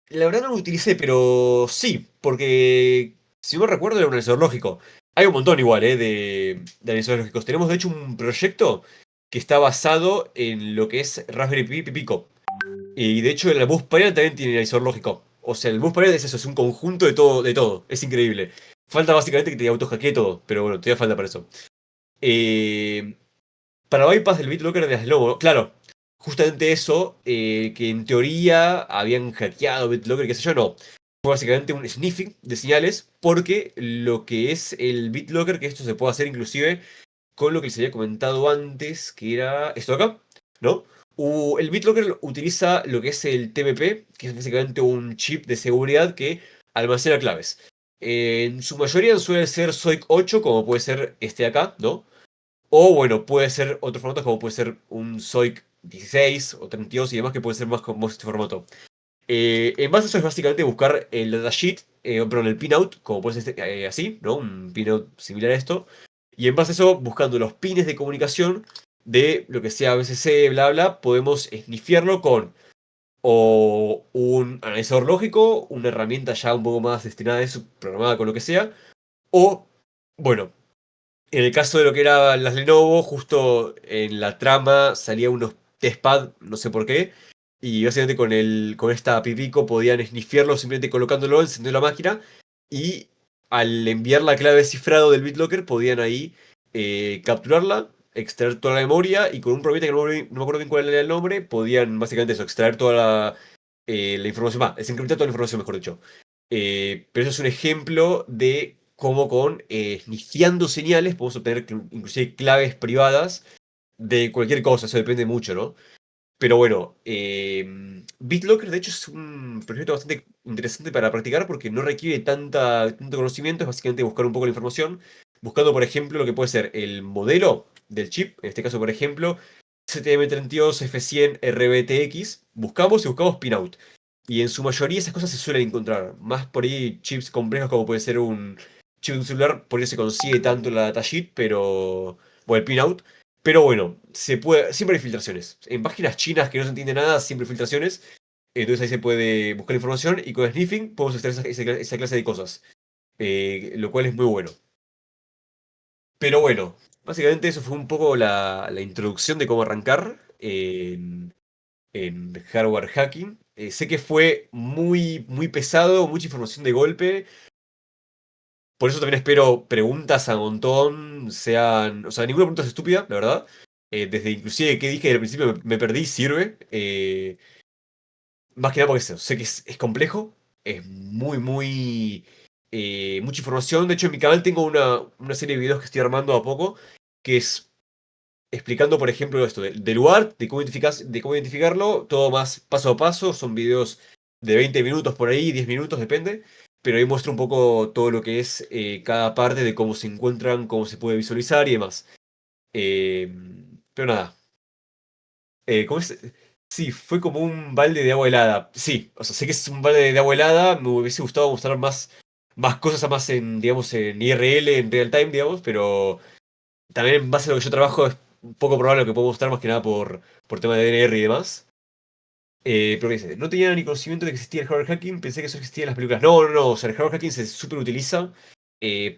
La verdad no lo utilicé, pero sí, porque si no recuerdo era un analizador lógico. Hay un montón igual, de analizadores lógicos. Tenemos de hecho un proyecto que está basado en lo que es Raspberry Pi Pico. Y de hecho el Bus Python también tiene analizador lógico. O sea, el Bus Python es eso, es un conjunto de todo, de todo. Es increíble. Falta básicamente que te autohackee todo, pero bueno, todavía falta para eso. Eh, para bypass del BitLocker de Slobo, claro, justamente eso, que en teoría habían hackeado BitLocker, qué sé yo, no. Fue básicamente un sniffing de señales, porque lo que es el BitLocker, que esto se puede hacer inclusive con lo que les había comentado antes, que era esto de acá, ¿no? El BitLocker utiliza lo que es el TMP, que es básicamente un chip de seguridad que almacena claves. En su mayoría suele ser SOIC 8, como puede ser este de acá, ¿no? O bueno, puede ser otro formato como puede ser un SOIC 16 o 32 y demás que puede ser más como este formato. En base a eso es básicamente buscar el datasheet, perdón, el pinout, como puede ser así, ¿no? Un pinout similar a esto. Y en base a eso, buscando los pines de comunicación de lo que sea BCC, bla, bla, podemos snifearlo con o un analizador lógico, una herramienta ya un poco más destinada a eso, programada con lo que sea, o, bueno, en el caso de lo que eran las Lenovo, justo en la trama salía unos testpad, no sé por qué, y básicamente con esta Pipico podían snifearlo simplemente colocándolo, encendiendo la máquina, y al enviar la clave de cifrado del BitLocker podían ahí capturarla, extraer toda la memoria, y con un programita que no me acuerdo bien cuál era el nombre, podían básicamente eso, extraer toda la información, desencriptar toda la información, mejor dicho. Pero eso es un ejemplo de cómo con iniciando señales podemos obtener inclusive claves privadas de cualquier cosa, eso depende mucho, ¿no? Pero bueno, BitLocker de hecho es un proyecto bastante interesante para practicar porque no requiere tanto conocimiento, es básicamente buscar un poco la información, buscando por ejemplo lo que puede ser el modelo del chip, en este caso por ejemplo STM32 F100 RBTX, buscamos y buscamos pinout. Y en su mayoría esas cosas se suelen encontrar, más por ahí chips complejos como puede ser un chip de un celular, por ahí no se consigue tanto la datasheet, pero, o el pinout, pero bueno, siempre hay filtraciones. En páginas chinas que no se entiende nada, siempre hay filtraciones. Entonces ahí se puede buscar información y con sniffing podemos extraer esa clase de cosas. Lo cual es muy bueno. Pero bueno, básicamente eso fue un poco la introducción de cómo arrancar en hardware hacking. Sé que fue muy, muy pesado, mucha información de golpe. Por eso también espero preguntas a montón, sean, o sea, ninguna pregunta es estúpida, la verdad. Desde inclusive que dije al principio me perdí, sirve. Más que nada porque sé que es complejo, es mucha información. De hecho, en mi canal tengo una serie de videos que estoy armando a poco, que es explicando, por ejemplo, esto del lugar, de cómo identificarlo, todo más paso a paso. Son videos de 20 minutos por ahí, 10 minutos, depende. Pero ahí muestro un poco todo lo que es cada parte de cómo se encuentran, cómo se puede visualizar y demás. Eh, pero nada, ¿cómo es? Sí, fue como un balde de agua helada. Sí, o sea, sé que es un balde de agua helada. Me hubiese gustado mostrar más cosas, a más en, digamos, en IRL, en real time, digamos, pero también en base a lo que yo trabajo es un poco probable que puedo mostrar más que nada por tema de DNR y demás. Pero ¿qué dice? No tenía ni conocimiento de que existía el hardware hacking, pensé que eso existía en las películas. No, no, no, o sea, el hardware hacking se súper utiliza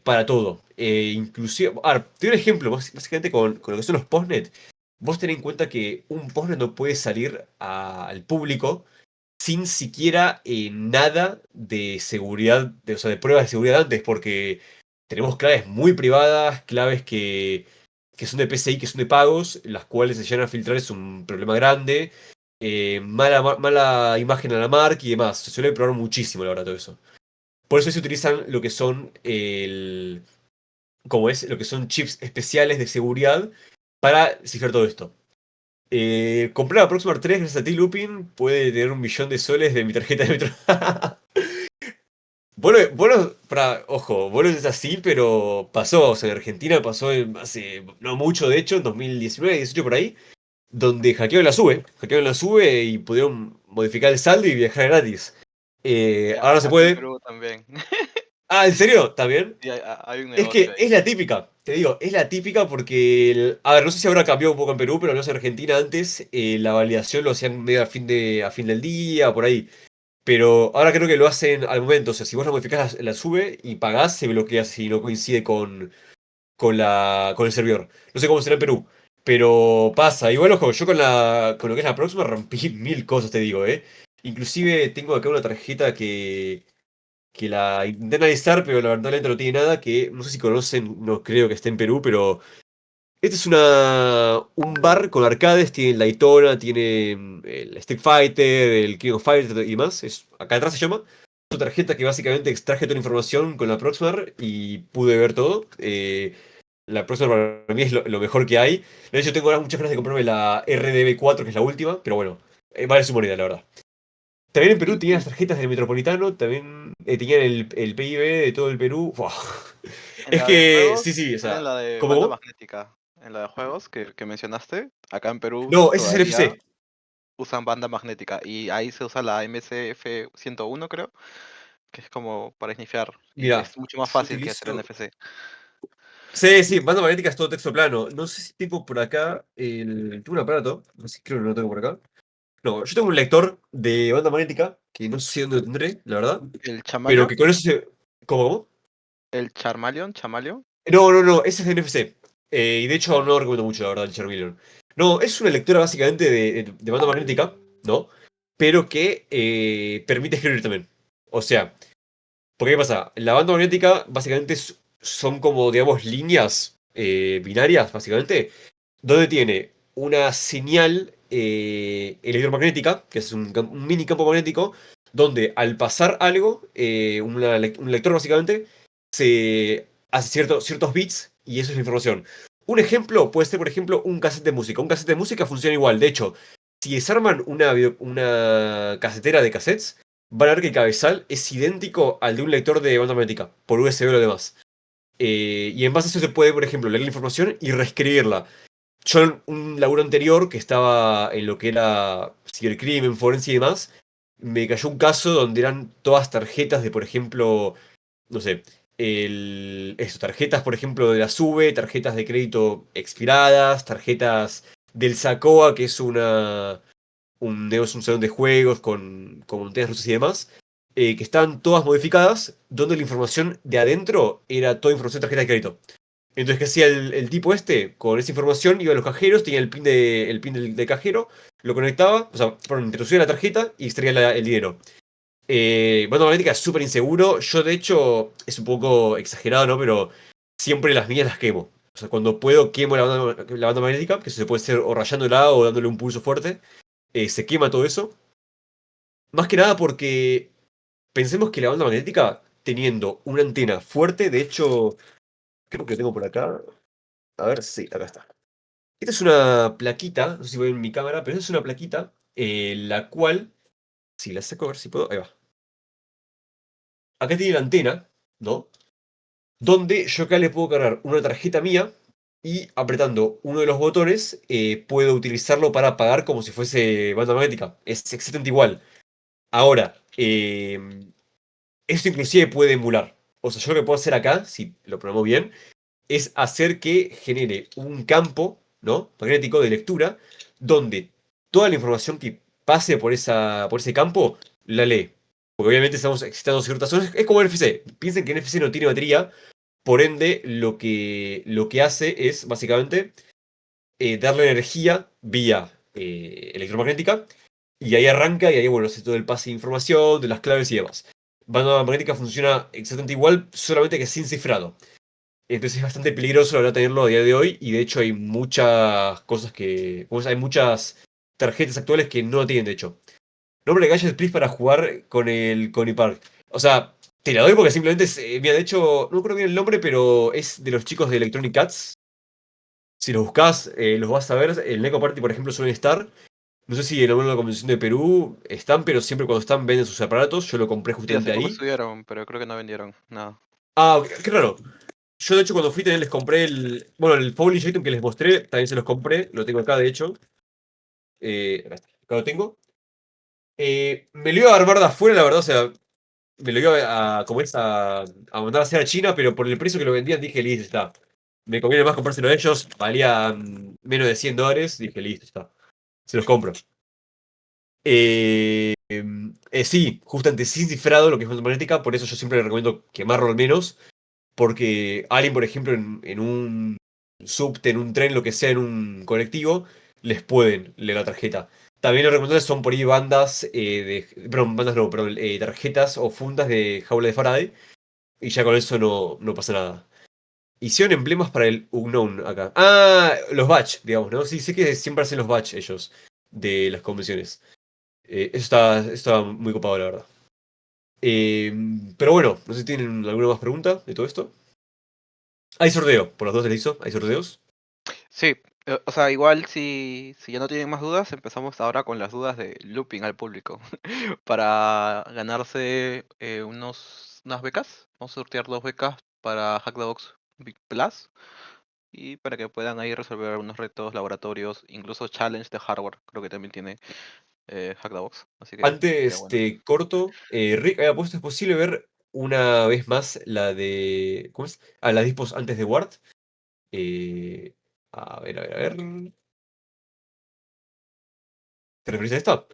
para todo. Inclusive, a ver, te doy un ejemplo, básicamente con lo que son los postnet. Vos tenés en cuenta que un postnet no puede salir al público sin siquiera nada de seguridad, o sea, de pruebas de seguridad antes, porque tenemos claves muy privadas, claves que son de PCI, que son de pagos, las cuales se llegan a filtrar, es un problema grande. Mala imagen a la marca y demás. Se suele probar muchísimo, la verdad, todo eso. Por eso se utilizan lo que son como es, lo que son chips especiales de seguridad para cifrar todo esto. Comprar la Proximar 3 gracias a ti, Lupin, puede tener 1 millón de soles de mi tarjeta de metro. Bueno, ojo, bueno es así, pero pasó, o sea, en Argentina pasó hace no mucho, de hecho, en 2019, 18 por ahí, donde hackearon la sube y pudieron modificar el saldo y viajar gratis. Sí, Ahora no se acá en puede. Perú también. Ah, ¿en serio? ¿También? Sí, hay un Es negocio que es ahí. la típica, te digo, es la típica porque, a ver, no sé si ahora cambió un poco en Perú, pero al menos en Argentina antes la validación lo hacían medio a fin del día, por ahí. Pero ahora creo que lo hacen al momento, o sea, si vos la modificás la sube y pagás, se bloquea si no coincide con el servidor. No sé cómo será en Perú, pero pasa. Igual, ojo, yo con lo que es la próxima rompí mil cosas, te digo, ¿eh? Inclusive tengo acá una tarjeta que la intenté analizar, pero lamentablemente no tiene nada, que no sé si conocen, no creo que esté en Perú, pero este es un bar con arcades, tiene el Daytona, tiene el Street Fighter, el King of Fighters y más. Acá atrás se llama. Su tarjeta que básicamente extraje toda la información con la Proxmar y pude ver todo. La Proxmar para mí es lo mejor que hay. De hecho, tengo ahora muchas ganas de comprarme la RDB4, que es la última, pero bueno, vale su moneda, la verdad. También en Perú tenían las Y tarjetas del Metropolitano, también tenían el PIB de todo el Perú. Buah. en Es la de que, juegos, sí, sí, o tienen sea, la de ¿cómo? banda ¿Cómo? magnética. En la de juegos que mencionaste, acá en Perú No, ese es el todavía FC. usan banda magnética. Y ahí se usa la MCF101, creo, que es como para snifear. Y Mira, es mucho más yo fácil que hacer utilizo. NFC. Sí, sí, banda magnética es todo texto plano. No sé si tengo por acá tengo un aparato. No sé, creo que no lo tengo por acá. No, yo tengo un lector de banda magnética, que no sé dónde lo tendré, la verdad. ¿El Pero Chameleon? que con eso se. ¿Cómo? ¿El Charmeleon? ¿Chameleon? No, no, no, ese es de NFC. Y de hecho no lo recomiendo mucho, la verdad, el Charmeleon. No, es una lectora básicamente de banda magnética, ¿no? Pero que permite escribir también. O sea, ¿por qué pasa? La banda magnética básicamente son como, digamos, líneas binarias, básicamente, donde tiene una señal electromagnética, que es un mini campo magnético, donde al pasar algo, un lector básicamente, se hace ciertos bits y eso es la información. Un ejemplo puede ser, por ejemplo, un cassette de música. Un cassette de música funciona igual. De hecho, si desarman una casetera de cassettes, van a ver que el cabezal es idéntico al de un lector de banda magnética, por USB o lo demás. Y en base a eso se puede, por ejemplo, leer la información y reescribirla. Yo en un laburo anterior que estaba en lo que era cibercrimen, forense y demás, me cayó un caso donde eran todas tarjetas de, por ejemplo, no sé, tarjetas, por ejemplo, de la SUBE, tarjetas de crédito expiradas, tarjetas del SACOA, que es digamos, un salón de juegos con montañas rusas y demás, que estaban todas modificadas, donde la información de adentro era toda información de tarjeta de crédito. Entonces, ¿qué hacía el tipo este? Con esa información iba a los cajeros, tenía el pin del cajero, lo conectaba, o sea, perdón, introducía la tarjeta y extraía el dinero. Banda magnética es súper inseguro. Yo, de hecho, es un poco exagerado, ¿no? Pero siempre las mías las quemo. O sea, cuando puedo quemo la banda magnética, que se puede hacer o rayándola o dándole un pulso fuerte. Se quema todo eso. Más que nada porque pensemos que la banda magnética, teniendo una antena fuerte, de hecho, creo que lo tengo por acá. A ver, sí, acá está. Esta es una plaquita, no sé si voy en mi cámara, pero es una plaquita, la cual, si la saco a ver si puedo, ahí va. Acá tiene la antena, ¿no? Donde yo acá le puedo cargar una tarjeta mía y apretando uno de los botones puedo utilizarlo para apagar como si fuese banda magnética. Es exactamente igual. Ahora, esto inclusive puede emular. O sea, yo lo que puedo hacer acá, si lo probamos bien, es hacer que genere un campo, ¿no? Magnético de lectura, donde toda la información que pase por ese campo la lee. Porque obviamente estamos excitando ciertas zonas. Es como NFC. Piensen que NFC no tiene batería, por ende, lo que hace es básicamente darle energía vía electromagnética. Y ahí arranca y ahí, bueno, hace todo el pase de información, de las claves y demás. Banda magnética funciona exactamente igual, solamente que sin cifrado. Entonces es bastante peligroso la verdad tenerlo a día de hoy y de hecho hay muchas cosas que... Pues hay muchas tarjetas actuales que no lo tienen de hecho. Nombre de Gadget Please para jugar con el Coney Park. O sea, te la doy porque simplemente es... mira, de hecho, no creo bien el nombre, pero es de los chicos de Electronic Arts. Si los buscas, los vas a ver. El Neko Party, por ejemplo, suelen estar. No sé si en alguna convención de Perú están, pero siempre cuando están venden sus aparatos. Yo lo compré Sí, hace justamente poco ahí. estuvieron, pero creo que no vendieron nada. Ah, qué raro. Yo, de hecho, cuando fui también les compré el. Bueno, el Polish Item que les mostré, también se los compré. Lo tengo acá, de hecho. Acá está. Acá lo tengo. Me lo iba a armar de afuera, la verdad. O sea, me lo iba a, como es, a mandar a hacer a China, pero por el precio que lo vendían, dije, listo, está. Me conviene más comprárselo a ellos. Valían menos de $100. Dije, listo, está. Se los compro. Sí, justamente sin cifrado lo que es banda magnética. Por eso yo siempre le recomiendo quemarlo al menos. Porque alguien, por ejemplo, en un subte, en un tren, lo que sea, en un colectivo, les pueden leer la tarjeta. También los recomendables son por ahí bandas perdón, bandas no, perdón, tarjetas o fundas de jaula de Faraday. Y ya con eso no pasa nada. Hicieron emblemas para el Unknown acá. Ah, los batch, digamos, ¿no? Sí, sé que siempre hacen los batch ellos de las convenciones. Eso está muy copado, la verdad. Eh, pero bueno, no sé si tienen alguna más pregunta de todo esto. Hay sorteo, por las dos se le hizo, hay sorteos. Sí, o sea, igual si ya no tienen más dudas, empezamos ahora con las dudas de looping al público. Para ganarse unas becas, vamos a sortear 2 becas para Hack the Box Big Plus y para que puedan ahí resolver algunos retos, laboratorios, incluso challenge de hardware, creo que también tiene Hack the Box, así que sería Antes bueno. te corto, Rick había puesto, ¿es posible ver una vez más la de... ¿Cómo es? Ah, las dispos antes de Ward. Eh, a ver, a ver, a ver. ¿Te referís a esta?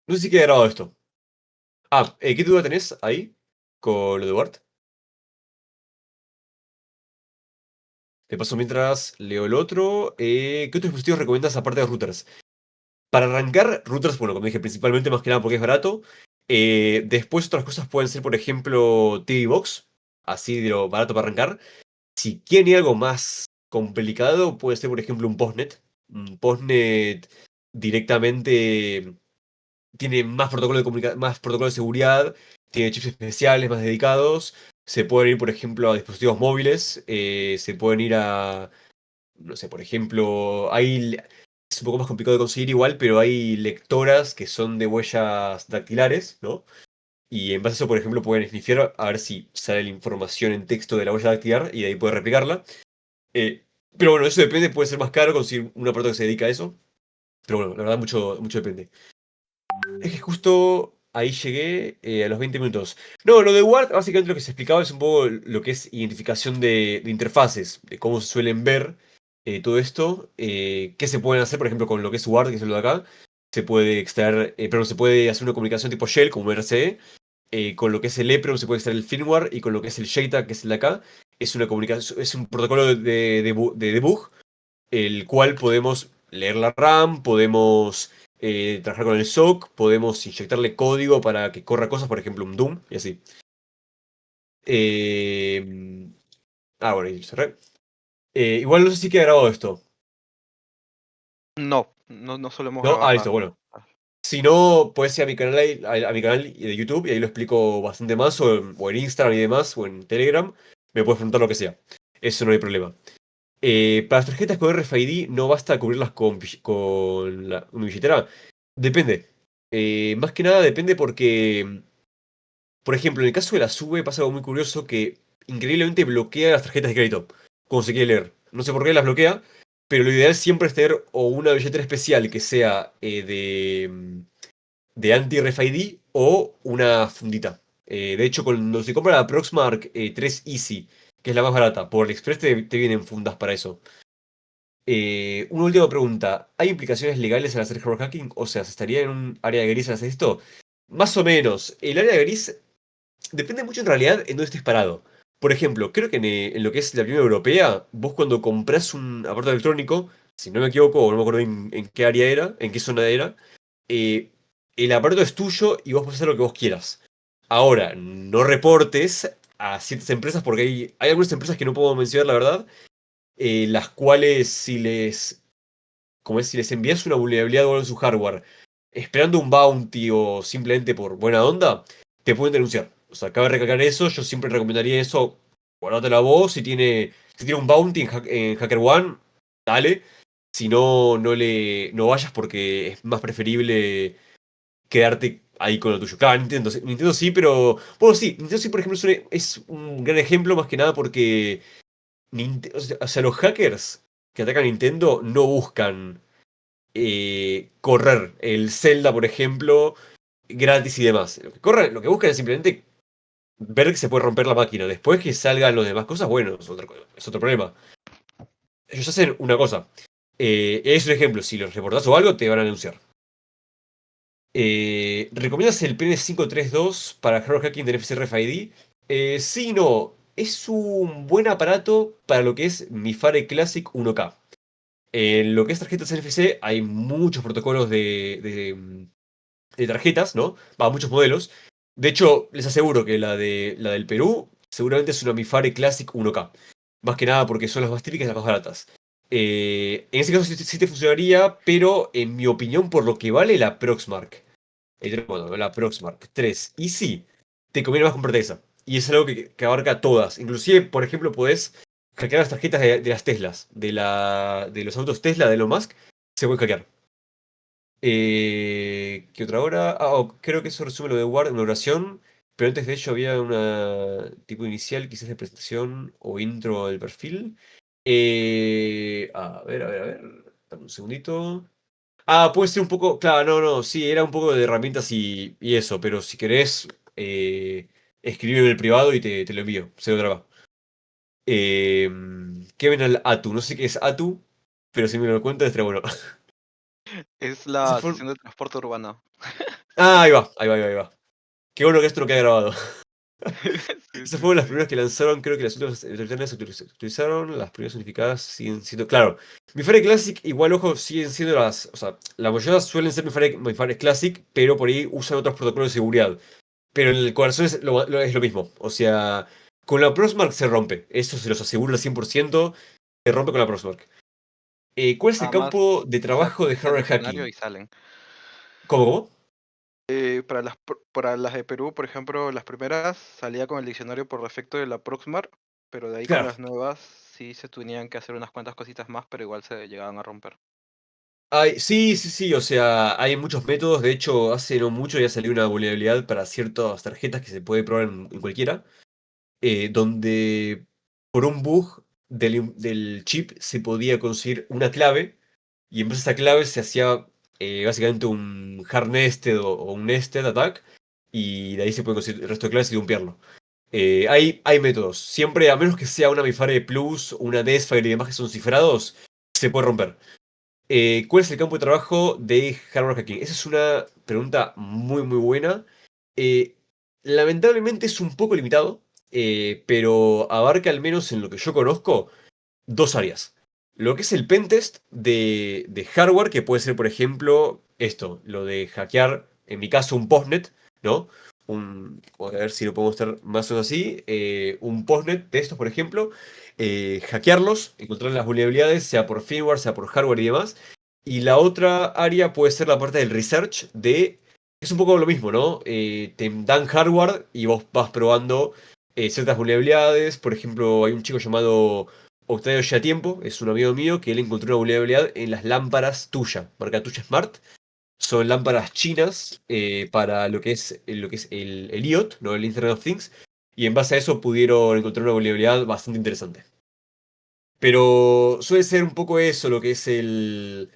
No sé si queda grabado esto. Ah, ¿qué duda tenés ahí con lo de Ward? Te paso mientras leo el otro. ¿Qué otros dispositivos recomiendas aparte de routers? Para arrancar, routers, bueno, como dije, principalmente más que nada porque es barato. Después otras cosas pueden ser, por ejemplo, TV Box, así de lo barato para arrancar. Si quieren ir algo más complicado, puede ser, por ejemplo, un Postnet. Un Postnet directamente tiene más protocolo más protocolo de seguridad, tiene chips especiales más dedicados. Se pueden ir, por ejemplo, a dispositivos móviles. Se pueden ir a, no sé, por ejemplo, es un poco más complicado de conseguir igual, pero hay lectoras que son de huellas dactilares, ¿no? Y en base a eso, por ejemplo, pueden snifear a ver si sale la información en texto de la huella dactilar y de ahí puede replicarla. Eh, pero bueno, eso depende, puede ser más caro conseguir un aparato que se dedica a eso. Pero bueno, la verdad, mucho depende. Es que justo ahí llegué a los 20 minutos. No, lo de Word, básicamente lo que se explicaba es un poco lo que es identificación de interfaces, de cómo se suelen ver todo esto, qué se pueden hacer, por ejemplo, con lo que es Word, que es lo de acá. Se puede extraer, pero se puede hacer una comunicación tipo shell, como RCE. Con lo que es el EPROM se puede extraer el firmware, y con lo que es el JTAG, que es el de acá, es una comunicación, es un protocolo de debug, el cual podemos leer la RAM, podemos trabajar con el SOC, podemos inyectarle código para que corra cosas, por ejemplo, un Doom y así. Eh, bueno, y cerré. Igual no sé si queda grabado esto, No, no, no solemos ¿no? grabar Listo, nada. bueno. Si no, puedes ir a mi canal, a mi canal de YouTube y ahí lo explico bastante más, o en Instagram y demás, o en Telegram. Me puedes preguntar lo que sea. Eso no hay problema. Para las tarjetas con RFID no basta cubrirlas con una billetera. Depende. Más que nada depende porque, por ejemplo, en el caso de la SUBE pasa algo muy curioso que increíblemente bloquea las tarjetas de crédito cuando se quiere leer. No sé por qué las bloquea, pero lo ideal siempre es tener o una billetera especial que sea de anti-RFID o una fundita. De hecho, cuando se compra la Proxmark 3 Easy, que es la más barata, por AliExpress te vienen fundas para eso. Una última pregunta. ¿Hay implicaciones legales al hacer hardware hacking? O sea, ¿se estaría en un área gris al hacer esto? Más o menos. El área gris depende mucho en realidad en dónde estés parado. Por ejemplo, creo que en lo que es la Unión Europea, vos cuando compras un aparato electrónico, si no me equivoco, o no me acuerdo en qué área era, en qué zona era, eh, el aparato es tuyo y vos podés hacer lo que vos quieras. Ahora, no reportes a ciertas empresas, porque hay algunas empresas que no puedo mencionar, la verdad, las cuales como es, si les envías una vulnerabilidad o algo en su hardware, esperando un bounty o simplemente por buena onda, te pueden denunciar. O sea, cabe recalcar eso, yo siempre recomendaría eso, guardátelo a vos, si tiene un bounty en HackerOne, dale. Si no, no vayas porque es más preferible quedarte ahí con lo tuyo. Claro, Nintendo sí, pero... Bueno, sí, Nintendo sí, por ejemplo, es un gran ejemplo más que nada porque o sea, los hackers que atacan a Nintendo no buscan correr el Zelda, por ejemplo, gratis y demás. Lo que buscan es simplemente ver que se puede romper la máquina. Después que salgan las demás cosas, bueno, es otro problema. Ellos hacen una cosa. Es un ejemplo, si los reportás o algo, te van a denunciar. ¿Recomiendas el PN532 para hardware hacking de NFC RFID? Sí, y no. Es un buen aparato para lo que es mi Fare Classic 1K. En lo que es tarjetas NFC hay muchos protocolos de tarjetas, ¿no? Va, muchos modelos. De hecho, les aseguro que la del Perú seguramente es una Mi Fare Classic 1K. Más que nada porque son las más típicas y las más baratas. En ese caso sí te funcionaría, pero en mi opinión, por lo que vale la Proxmark. Bueno, la Proxmark 3. Y sí, te conviene más comprarte esa. Y es algo que abarca todas. Inclusive, por ejemplo, podés hackear las tarjetas de las Teslas. De los autos Tesla de Elon Musk. Se puede hackear. ¿Qué otra hora? Creo que eso resume lo de Word, una oración. Pero antes de ello había una tipo inicial, quizás de presentación o intro del perfil. A ver. Dame un segundito. Puede ser un poco. Claro, no, no, sí, era un poco de herramientas y eso, pero si querés, escribirme en el privado y te lo envío. Se lo graba. Eh, ¿Qué ven al ATU? No sé qué es ATU, pero si me lo cuentas, estaría bueno. Es Ese la fue. sección de transporte urbano. Ahí va, ahí va, ahí va, ahí va. Qué bueno que esto no queda grabado. Sí, Esas sí, fueron las sí. primeras que lanzaron, creo que las últimas versiones se utilizaron, las primeras unificadas siguen siendo... Claro, Mi Fare Classic, igual, ojo, siguen siendo las... O sea, la mayoría suelen ser Mi Fare Classic, pero por ahí usan otros protocolos de seguridad. Pero en el corazón es lo mismo. O sea, con la Proxmark se rompe. Eso se los aseguro al 100%. Se rompe con la Proxmark. ¿Cuál es el Nada campo más de se trabajo de actualiza el hardware diccionario hacking? y salen. ¿Cómo? Para las de Perú, por ejemplo, las primeras salía con el diccionario por defecto de la Proxmar, pero de ahí con Claro. las nuevas sí se tenían que hacer unas cuantas cositas más, pero igual se llegaban a romper. Sí, sí, sí, o sea, hay muchos métodos. De hecho, hace no mucho ya salió una vulnerabilidad para ciertas tarjetas que se puede probar en cualquiera, donde por un bug del chip se podía conseguir una clave y en base a esa clave se hacía básicamente un hard nested o un nested attack y de ahí se puede conseguir el resto de claves y dumpearlo. Hay métodos. Siempre, a menos que sea una Mifare Plus, una Desfire y demás que son cifrados, se puede romper. ¿Cuál es el campo de trabajo de hardware hacking? Esa es una pregunta muy, muy buena. Eh, Lamentablemente es un poco limitado, pero abarca al menos en lo que yo conozco dos áreas. Lo que es el pentest de hardware, que puede ser, por ejemplo, esto, lo de hackear, en mi caso, un postnet, ¿no? A ver si lo podemos estar más o menos así. Un postnet de estos, por ejemplo, hackearlos, encontrar las vulnerabilidades, sea por firmware, sea por hardware y demás. Y la otra área puede ser la parte del research de... Es un poco lo mismo, ¿no? Te dan hardware y vos vas probando ciertas vulnerabilidades. Por ejemplo, hay un chico llamado Octavio Tiempo, es un amigo mío, que él encontró una vulnerabilidad en las lámparas Tuya, marca Tuya Smart. Son lámparas chinas para lo que es el IoT, ¿no? El Internet of Things. Y en base a eso pudieron encontrar una vulnerabilidad bastante interesante. Pero suele ser un poco eso lo que es el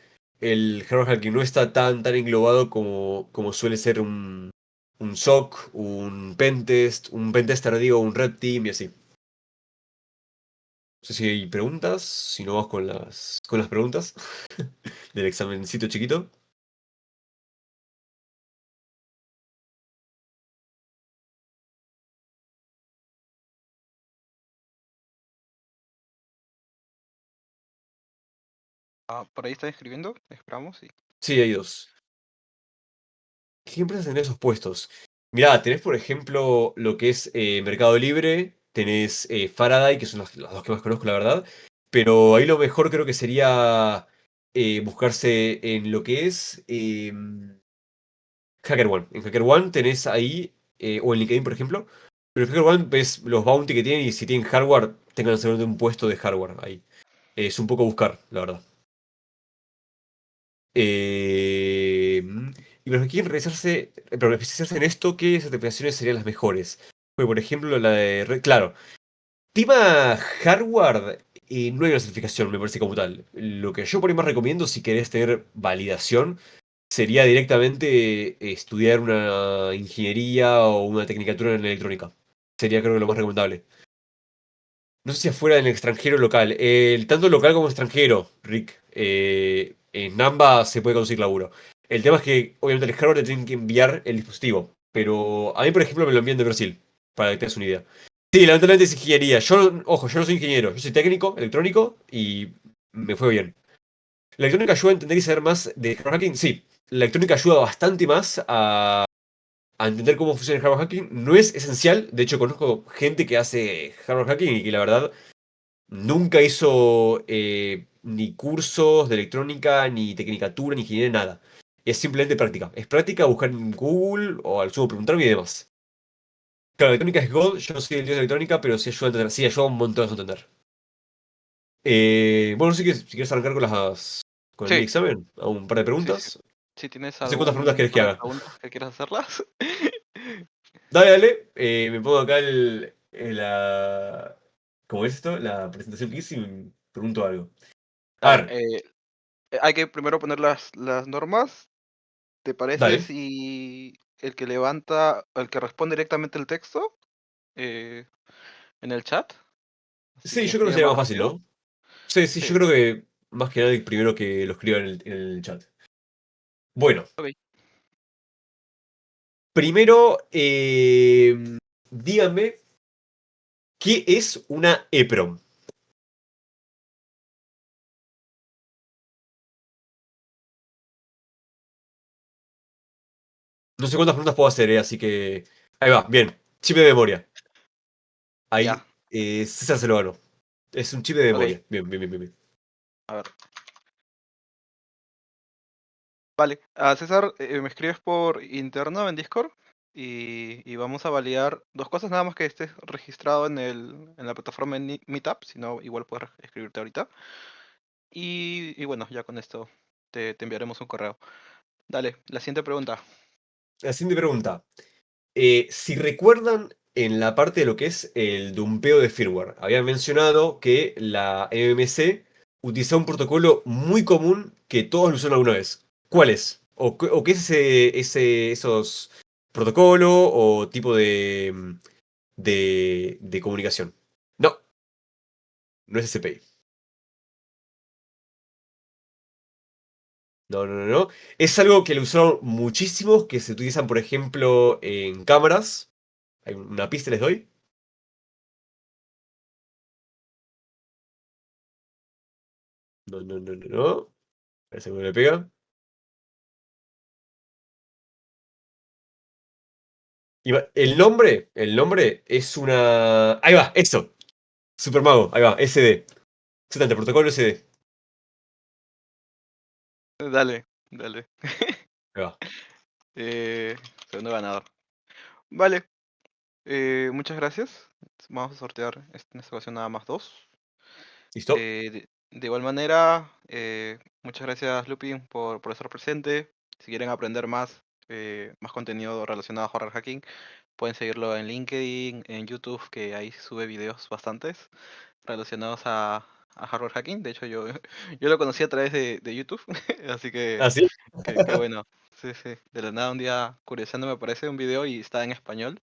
hardware hacking. No está tan englobado como suele ser un SOC, un pentester, digo, un red team y así. No sé si hay preguntas, si no vamos con las preguntas del examencito chiquito. Ah, por ahí están escribiendo, esperamos, sí. Sí, hay dos. ¿Qué empresas tendrán esos puestos? Mirá, tenés por ejemplo lo que es Mercado Libre, tenés Faraday, que son las dos que más conozco, la verdad. Pero ahí lo mejor creo que sería buscarse en lo que es HackerOne. En HackerOne tenés ahí, o en LinkedIn, por ejemplo. Pero en HackerOne ves los bounty que tienen y si tienen hardware, tengan seguramente un puesto de hardware ahí. Es un poco buscar, la verdad. Eh, y los que quieren pero especializarse en esto, ¿qué certificaciones serían las mejores? Pues, por ejemplo, la de... Claro, tema hardware, no hay una certificación, me parece como tal. Lo que yo por ahí más recomiendo, si querés tener validación, sería directamente estudiar una ingeniería o una tecnicatura en electrónica. Sería creo que lo más recomendable. No sé si afuera del extranjero o local. Tanto local como extranjero, Rick. En ambas se puede conseguir laburo. El tema es que, obviamente, el hardware te tienen que enviar el dispositivo. Pero a mí, por ejemplo, me lo envían de Brasil. Para que tengas una idea. Sí, lamentablemente es ingeniería. Yo, ojo, yo no soy ingeniero. Yo soy técnico, electrónico y me fue bien. ¿La electrónica ayuda a entender y saber más de hardware hacking? Sí. La electrónica ayuda bastante más a entender cómo funciona el hardware hacking. No es esencial. De hecho, conozco gente que hace hardware hacking y que la verdad nunca hizo ni cursos de electrónica, ni tecnicatura, ni ingeniería, nada. Es simplemente práctica. Es práctica, buscar en Google o al sumo preguntarme y demás. Claro, electrónica es God, yo no soy el dios de electrónica, pero sí ayuda a entender. Sí, ayuda un montón a entender. Bueno, sí que si quieres arrancar con el mini Sí, examen, a un par de sí, sí. preguntas. Si tienes No sé cuántas preguntas algún querés que par de haga. preguntas que quieras hacerlas. Dale, dale. Me pongo acá ¿cómo es esto? La presentación que hice y me pregunto algo. A A ver, ver, hay que primero poner las normas. ¿Te parece dale. si el que levanta, el que responde directamente el texto eh, en el chat? Así Sí, quien yo creo que escribe sería más más fácil, rápido. ¿no? Sí, sí, yo Sí, creo que más que nada el primero que lo escriba en el chat. Bueno, ok. primero, díganme, ¿qué es una EPROM? No sé cuántas preguntas puedo hacer, así que... Ahí va, bien. Chip de memoria. Ya, Ahí, César se lo ganó. Es un chip de ok. memoria. Bien, bien, bien, bien, bien. A ver. Vale. César, me escribes por interno en Discord y vamos a validar dos cosas, nada más que estés registrado en la plataforma en Meetup, si no, igual puedes escribirte ahorita. Y bueno, ya con esto te enviaremos un correo. Dale, la siguiente pregunta. La siguiente pregunta. Si recuerdan, en la parte de lo que es el dumpeo de firmware, habían mencionado que la MMC utiliza un protocolo muy común que todos lo usaron alguna vez. ¿Cuál es? ¿O qué es esos protocolo o tipo de comunicación? No, no es SPI. No, no, no, no. Es algo que lo usaron muchísimos, que se utilizan, por ejemplo, en cámaras. Hay una pista, les doy. No, no, no, no, no. Parece que me le pega. El nombre es una. Ahí va, eso. Super Mago, ahí va, SD. Exactamente, protocolo SD. Dale, dale. Ahí va. Eh, segundo ganador. Vale, muchas gracias. Vamos a sortear en esta ocasión nada más dos. ¿Listo? De igual manera, muchas gracias Lupin por estar presente. Si quieren aprender más, más contenido relacionado a horror hacking, pueden seguirlo en LinkedIn, en YouTube, que ahí sube videos bastantes relacionados a hardware hacking. De hecho, yo, yo lo conocí a través de YouTube, así ¿Ah, sí? que bueno. Sí, sí. De la nada un día curioseando me aparece un video y está en español,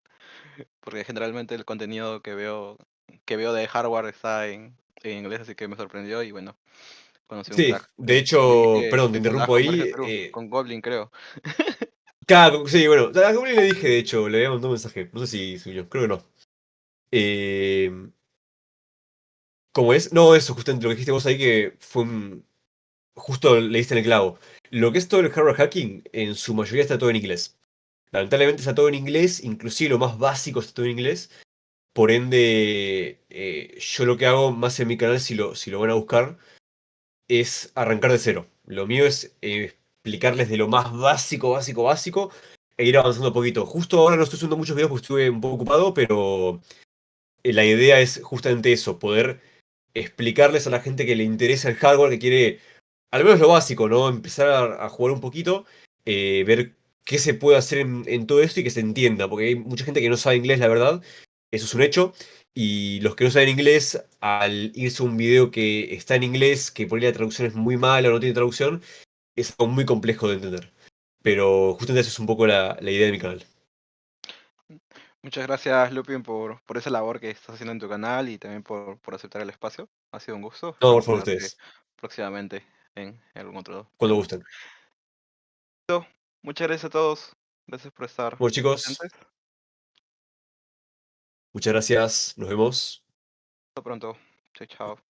porque generalmente el contenido que veo de hardware está en inglés, así que me sorprendió y bueno, conocí un Sí, crack. de Le hecho, dije perdón, te con la interrumpo Comercio ahí. Perú, con Goblin creo. Claro, sí, bueno, a Gabriel le dije, de hecho, le había mandado un mensaje. No sé si subió, creo que no. Eh, ¿Cómo es? No, eso, justamente lo que dijiste vos ahí, que fue un. Justo le diste en el clavo. Lo que es todo el hardware hacking, en su mayoría está todo en inglés. Lamentablemente está todo en inglés, inclusive lo más básico está todo en inglés. Por ende, yo lo que hago más en mi canal, si lo van a buscar, es arrancar de cero. Lo mío es explicarles de lo más básico, básico, básico, e ir avanzando un poquito. Justo ahora no estoy subiendo muchos videos porque estuve un poco ocupado, pero la idea es justamente eso, poder explicarles a la gente que le interesa el hardware, que quiere al menos lo básico, ¿no? Empezar a jugar un poquito, ver qué se puede hacer en todo esto y que se entienda, porque hay mucha gente que no sabe inglés, la verdad, eso es un hecho, y los que no saben inglés, al irse a un video que está en inglés, que por ahí la traducción es muy mala o no tiene traducción, es algo muy complejo de entender. Pero justamente eso es un poco la idea de mi canal. Muchas gracias Lupin por esa labor que estás haciendo en tu canal y también por aceptar el espacio. Ha sido un gusto. No, Espero por favor, tenerte ustedes, próximamente en algún otro cuando tema. gusten. Muchas gracias a todos. Gracias por estar Bueno, chicos, presentes. muchas gracias, nos vemos. Hasta pronto. Chao, chao.